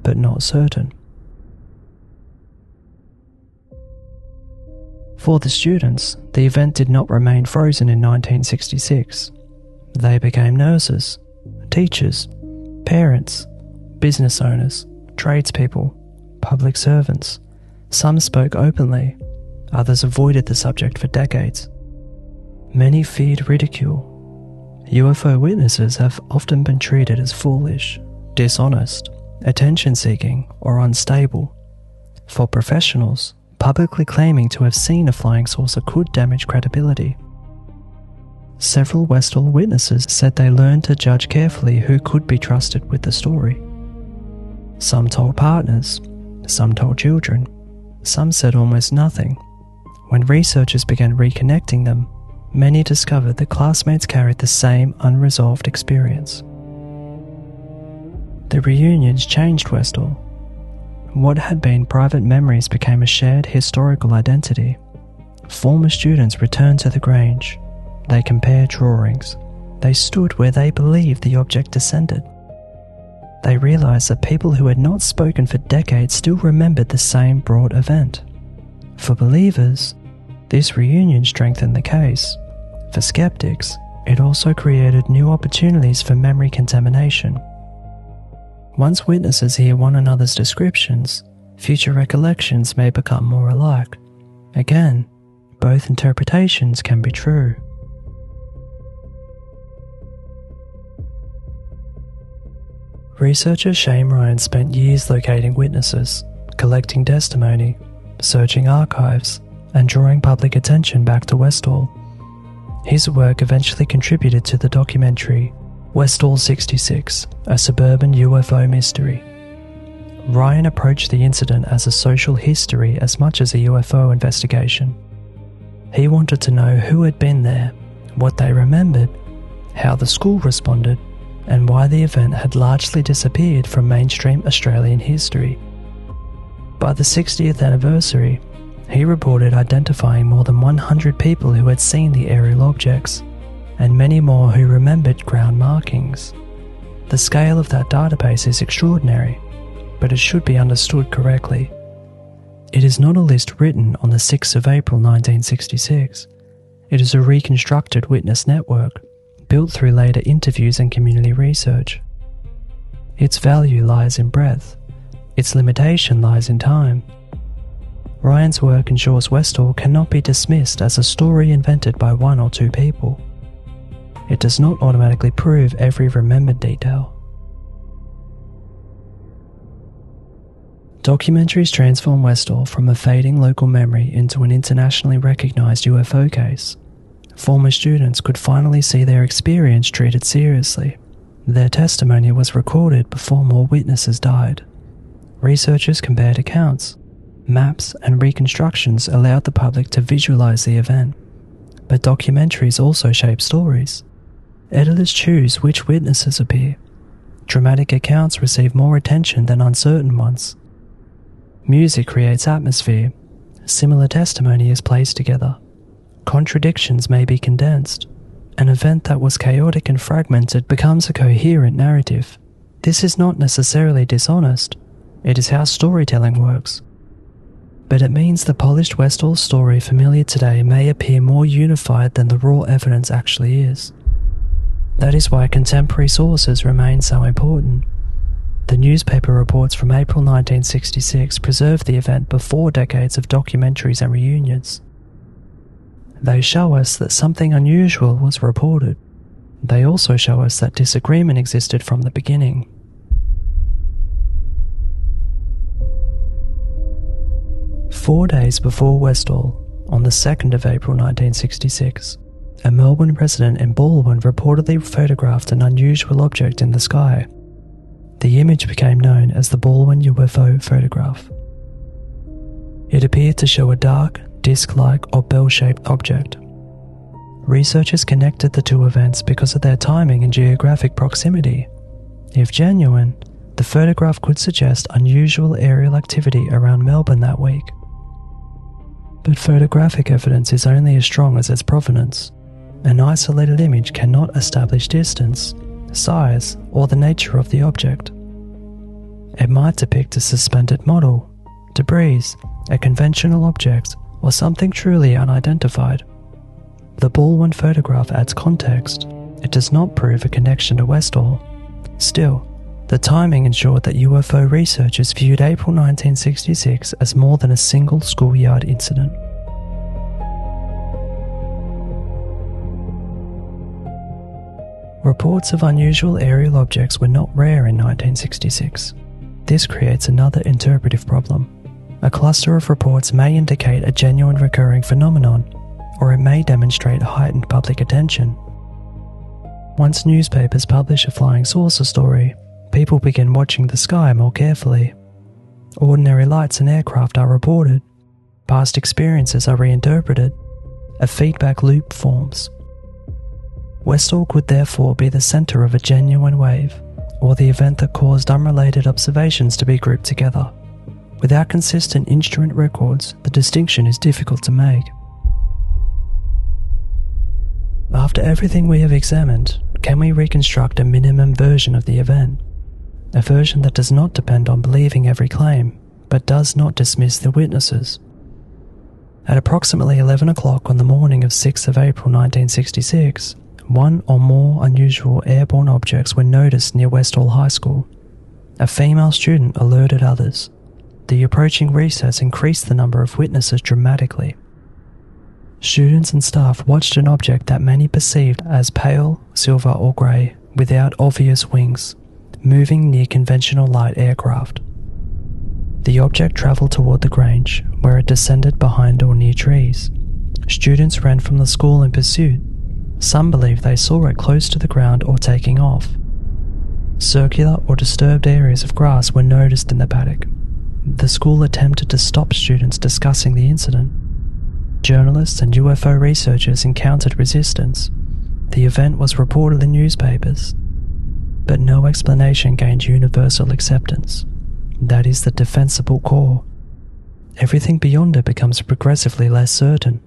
but not certain. For the students, the event did not remain frozen in 1966. They became nurses, teachers, parents, business owners, tradespeople, public servants. Some spoke openly, others avoided the subject for decades. Many feared ridicule. UFO witnesses have often been treated as foolish, dishonest, attention-seeking, or unstable. For professionals, publicly claiming to have seen a flying saucer could damage credibility. Several Westall witnesses said they learned to judge carefully who could be trusted with the story. Some told partners, some told children, some said almost nothing. When researchers began reconnecting them, many discovered that classmates carried the same unresolved experience. The reunions changed Westall. What had been private memories became a shared historical identity. Former students returned to the Grange. They compared drawings. They stood where they believed the object descended. They realised that people who had not spoken for decades still remembered the same broad event. For believers, this reunion strengthened the case. For skeptics, it also created new opportunities for memory contamination. Once witnesses hear one another's descriptions, future recollections may become more alike. Again, both interpretations can be true. Researcher Shane Ryan spent years locating witnesses, collecting testimony, searching archives, and drawing public attention back to Westall. His work eventually contributed to the documentary Westall 66, a suburban UFO mystery. Ryan approached the incident as a social history as much as a UFO investigation. He wanted to know who had been there, what they remembered, how the school responded, and why the event had largely disappeared from mainstream Australian history. By the 60th anniversary, he reported identifying more than 100 people who had seen the aerial objects, and many more who remembered ground markings. The scale of that database is extraordinary, but it should be understood correctly. It is not a list written on the 6th of April 1966. It is a reconstructed witness network, built through later interviews and community research. Its value lies in breadth. Its limitation lies in time. Ryan's work ensures Westall cannot be dismissed as a story invented by one or two people. It does not automatically prove every remembered detail. Documentaries transform Westall from a fading local memory into an internationally recognised UFO case. Former students could finally see their experience treated seriously. Their testimony was recorded before more witnesses died. Researchers compared accounts. Maps and reconstructions allowed the public to visualize the event. But documentaries also shape stories. Editors choose which witnesses appear. Dramatic accounts receive more attention than uncertain ones. Music creates atmosphere. Similar testimony is placed together. Contradictions may be condensed. An event that was chaotic and fragmented becomes a coherent narrative. This is not necessarily dishonest. It is how storytelling works. But it means the polished Westall story familiar today may appear more unified than the raw evidence actually is. That is why contemporary sources remain so important. The newspaper reports from April 1966 preserve the event before decades of documentaries and reunions. They show us that something unusual was reported. They also show us that disagreement existed from the beginning. 4 days before Westall, on the 2nd of April 1966, a Melbourne resident in Baldwin reportedly photographed an unusual object in the sky. The image became known as the Baldwin UFO photograph. It appeared to show a dark, disc-like or bell-shaped object. Researchers connected the two events because of their timing and geographic proximity. If genuine, the photograph could suggest unusual aerial activity around Melbourne that week. But photographic evidence is only as strong as its provenance. An isolated image cannot establish distance, size, or the nature of the object. It might depict a suspended model, debris, a conventional object, or something truly unidentified. The Baldwin photograph adds context. It does not prove a connection to Westall. Still, the timing ensured that UFO researchers viewed April 1966 as more than a single schoolyard incident. Reports of unusual aerial objects were not rare in 1966. This creates another interpretive problem. A cluster of reports may indicate a genuine recurring phenomenon, or it may demonstrate heightened public attention. Once newspapers publish a flying saucer story, people begin watching the sky more carefully. Ordinary lights and aircraft are reported. Past experiences are reinterpreted. A feedback loop forms. Westall could therefore be the centre of a genuine wave, or the event that caused unrelated observations to be grouped together. Without consistent instrument records, the distinction is difficult to make. After everything we have examined, can we reconstruct a minimum version of the event? A version that does not depend on believing every claim, but does not dismiss the witnesses. At approximately 11 o'clock on the morning of 6th of April 1966, one or more unusual airborne objects were noticed near Westall High School. A female student alerted others. The approaching recess increased the number of witnesses dramatically. Students and staff watched an object that many perceived as pale, silver or grey, without obvious wings, moving near conventional light aircraft. The object travelled toward the Grange, where it descended behind or near trees. Students ran from the school in pursuit. Some believe they saw it close to the ground or taking off. Circular or disturbed areas of grass were noticed in the paddock. The school attempted to stop students discussing the incident. Journalists and UFO researchers encountered resistance. The event was reported in newspapers, but no explanation gained universal acceptance. That is the defensible core. Everything beyond it becomes progressively less certain.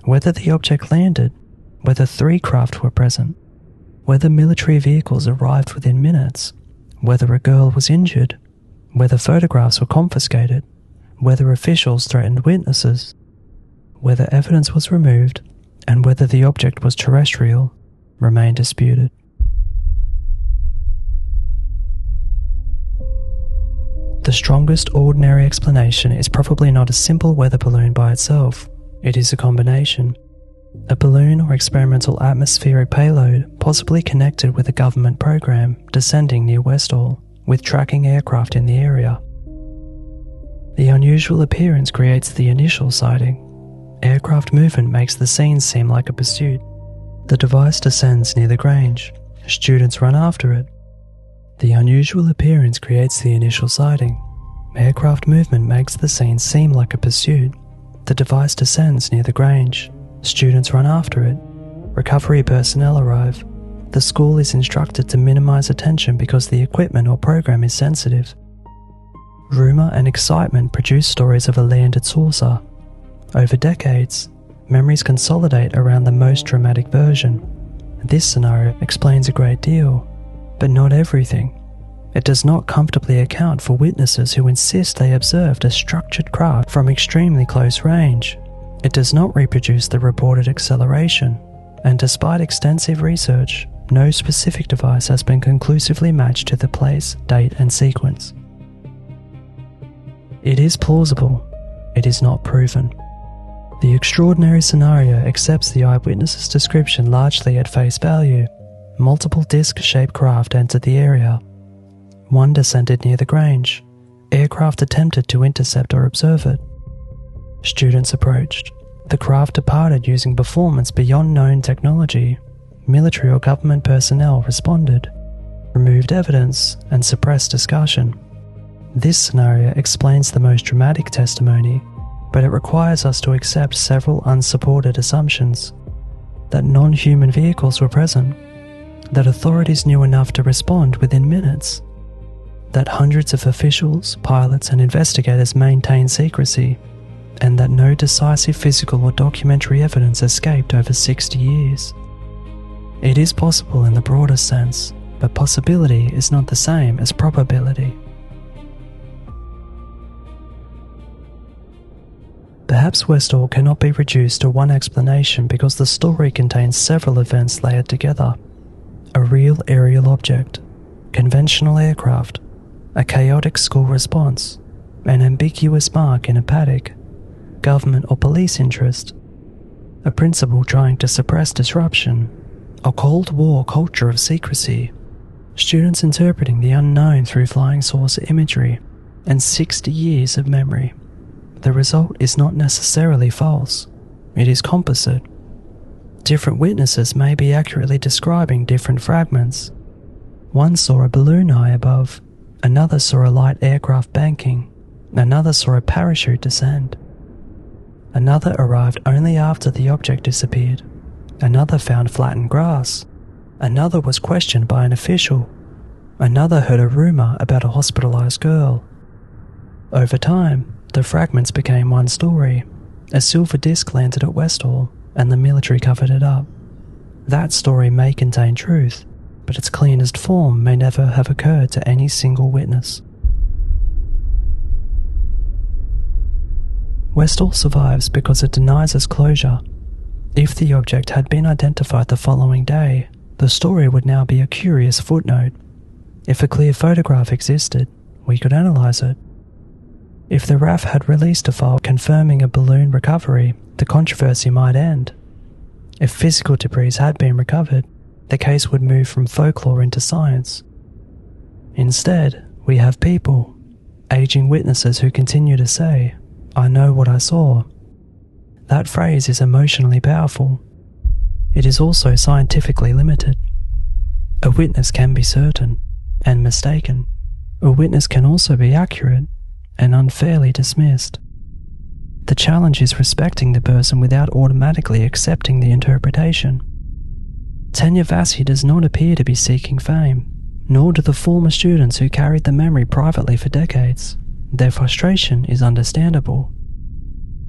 Whether the object landed, whether 3 craft were present, whether military vehicles arrived within minutes, whether a girl was injured, whether photographs were confiscated, whether officials threatened witnesses, whether evidence was removed, and whether the object was terrestrial, remain disputed. The strongest ordinary explanation is probably not a simple weather balloon by itself. It is a combination. A balloon or experimental atmospheric payload possibly connected with a government program descending near Westall, with tracking aircraft in the area. The unusual appearance creates the initial sighting. Aircraft movement makes the scene seem like a pursuit. The device descends near the Grange. Students run after it. The unusual appearance creates the initial sighting. Aircraft movement makes the scene seem like a pursuit. The device descends near the Grange. Students run after it. Recovery personnel arrive. The school is instructed to minimize attention because the equipment or program is sensitive. Rumor and excitement produce stories of a landed saucer. Over decades, memories consolidate around the most dramatic version. This scenario explains a great deal, but not everything. It does not comfortably account for witnesses who insist they observed a structured craft from extremely close range. It does not reproduce the reported acceleration, and despite extensive research, no specific device has been conclusively matched to the place, date, and sequence. It is plausible. It is not proven. The extraordinary scenario accepts the eyewitness's description largely at face value. Multiple disc-shaped craft entered the area. One descended near the Grange. Aircraft attempted to intercept or observe it. Students approached. The craft departed using performance beyond known technology. Military or government personnel responded, removed evidence, and suppressed discussion. This scenario explains the most dramatic testimony, but it requires us to accept several unsupported assumptions. That non-human vehicles were present, that authorities knew enough to respond within minutes, that hundreds of officials, pilots, and investigators maintained secrecy, and that no decisive physical or documentary evidence escaped over 60 years. It is possible in the broader sense, but possibility is not the same as probability. Perhaps Westall cannot be reduced to one explanation because the story contains several events layered together. A real aerial object, conventional aircraft, a chaotic school response, an ambiguous mark in a paddock, government or police interest, a principal trying to suppress disruption, a Cold War culture of secrecy, students interpreting the unknown through flying saucer imagery, and 60 years of memory. The result is not necessarily false, it is composite. Different witnesses may be accurately describing different fragments. One saw a balloon high above, another saw a light aircraft banking, another saw a parachute descend. Another arrived only after the object disappeared, another found flattened grass, another was questioned by an official, another heard a rumour about a hospitalised girl. Over time, the fragments became one story. A silver disc landed at Westall, and the military covered it up. That story may contain truth, but its cleanest form may never have occurred to any single witness. Westall survives because it denies us closure. If the object had been identified the following day, the story would now be a curious footnote. If a clear photograph existed, we could analyse it. If the RAF had released a file confirming a balloon recovery, the controversy might end. If physical debris had been recovered, the case would move from folklore into science. Instead, we have people, aging witnesses who continue to say, "I know what I saw." That phrase is emotionally powerful. It is also scientifically limited. A witness can be certain and mistaken. A witness can also be accurate and unfairly dismissed. The challenge is respecting the person without automatically accepting the interpretation. Tanya Vassi does not appear to be seeking fame, nor do the former students who carried the memory privately for decades. Their frustration is understandable.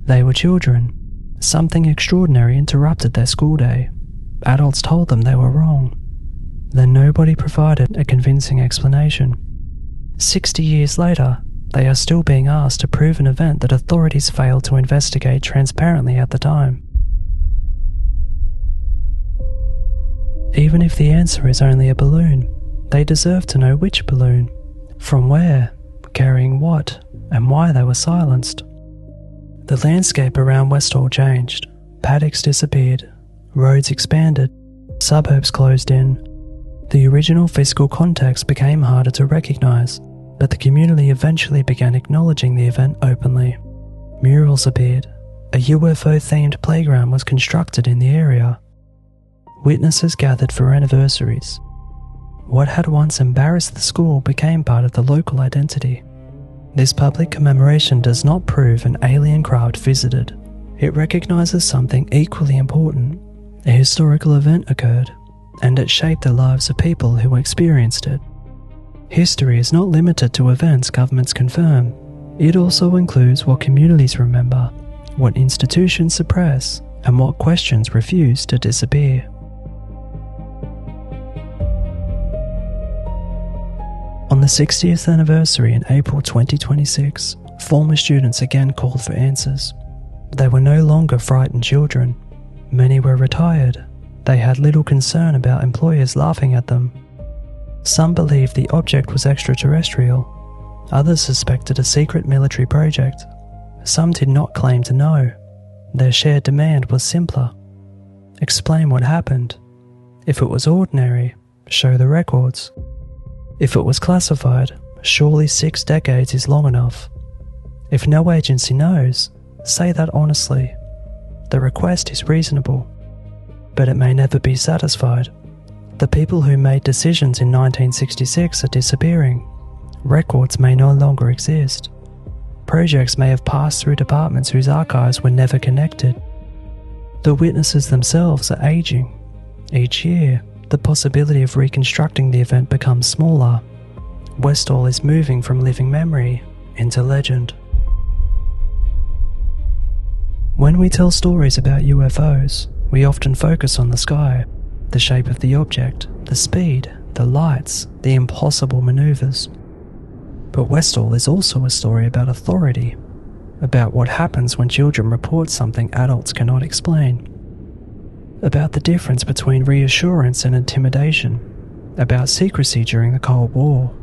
They were children. Something extraordinary interrupted their school day. Adults told them they were wrong. Then nobody provided a convincing explanation. 60 years later, they are still being asked to prove an event that authorities failed to investigate transparently at the time. Even if the answer is only a balloon, they deserve to know which balloon, from where, carrying what, and why they were silenced. The landscape around Westall changed. Paddocks disappeared, roads expanded, suburbs closed in. The original physical context became harder to recognise, but the community eventually began acknowledging the event openly. Murals appeared. A UFO-themed playground was constructed in the area. Witnesses gathered for anniversaries. What had once embarrassed the school became part of the local identity. This public commemoration does not prove an alien craft visited. It recognises something equally important. A historical event occurred, and it shaped the lives of people who experienced it. History is not limited to events governments confirm. It also includes what communities remember, what institutions suppress, and what questions refuse to disappear. On the 60th anniversary in April 2026, former students again called for answers. They were no longer frightened children. Many were retired. They had little concern about employers laughing at them. Some believed the object was extraterrestrial. Others suspected a secret military project. Some did not claim to know. Their shared demand was simpler. Explain what happened. If it was ordinary, show the records. If it was classified, surely 6 decades is long enough. If no agency knows, say that honestly. The request is reasonable, but it may never be satisfied. The people who made decisions in 1966 are disappearing. Records may no longer exist. Projects may have passed through departments whose archives were never connected. The witnesses themselves are aging. Each year, the possibility of reconstructing the event becomes smaller. Westall is moving from living memory into legend. When we tell stories about UFOs, we often focus on the sky, the shape of the object, the speed, the lights, the impossible maneuvers. But Westall is also a story about authority, about what happens when children report something adults cannot explain, about the difference between reassurance and intimidation, about secrecy during the Cold War,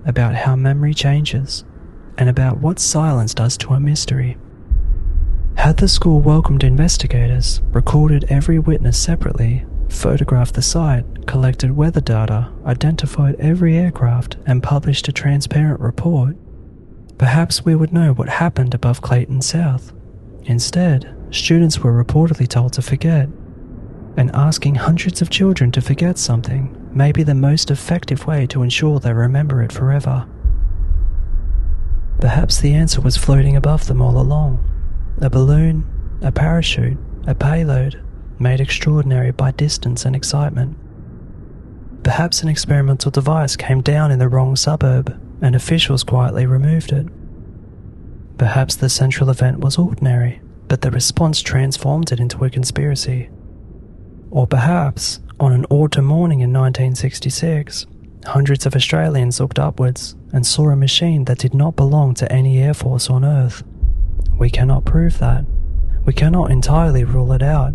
about how memory changes, and about what silence does to a mystery. Had the school welcomed investigators, recorded every witness separately, photographed the site, collected weather data, identified every aircraft, and published a transparent report, perhaps we would know what happened above Clayton South. Instead, students were reportedly told to forget, and asking hundreds of children to forget something may be the most effective way to ensure they remember it forever. Perhaps the answer was floating above them all along. A balloon, a parachute, a payload, made extraordinary by distance and excitement. Perhaps an experimental device came down in the wrong suburb, and officials quietly removed it. Perhaps the central event was ordinary, but the response transformed it into a conspiracy. Or perhaps, on an autumn morning in 1966, hundreds of Australians looked upwards and saw a machine that did not belong to any air force on Earth. We cannot prove that. We cannot entirely rule it out.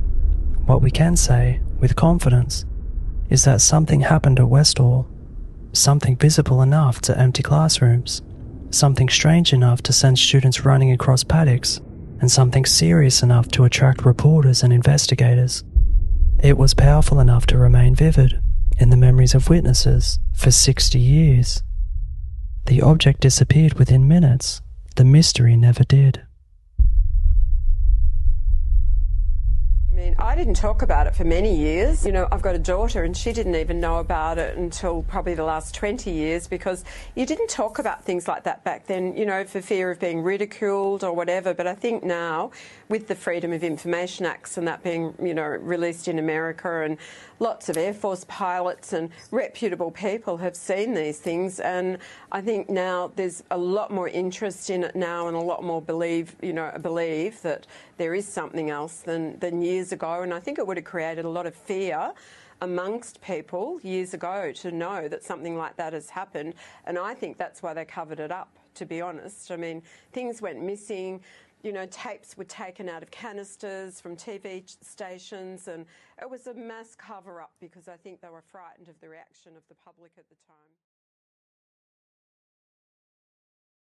What we can say, with confidence, is that something happened at Westall, something visible enough to empty classrooms, something strange enough to send students running across paddocks, and something serious enough to attract reporters and investigators. It was powerful enough to remain vivid in the memories of witnesses for 60 years. The object disappeared within minutes. The mystery never did. I didn't talk about it for many years. I've got a daughter and she didn't even know about it until probably the last 20 years, because you didn't talk about things like that back then, for fear of being ridiculed or whatever. But I think now, with the Freedom of Information Acts and that being, released in America, and lots of Air Force pilots and reputable people have seen these things, and I think now there's a lot more interest in it now, and a lot more believe that there is something else than years ago. And I think it would have created a lot of fear amongst people years ago to know that something like that has happened. And I think that's why they covered it up, to be honest. I mean, things went missing. Tapes were taken out of canisters from TV stations, and it was a mass cover-up because I think they were frightened of the reaction of the public at the time.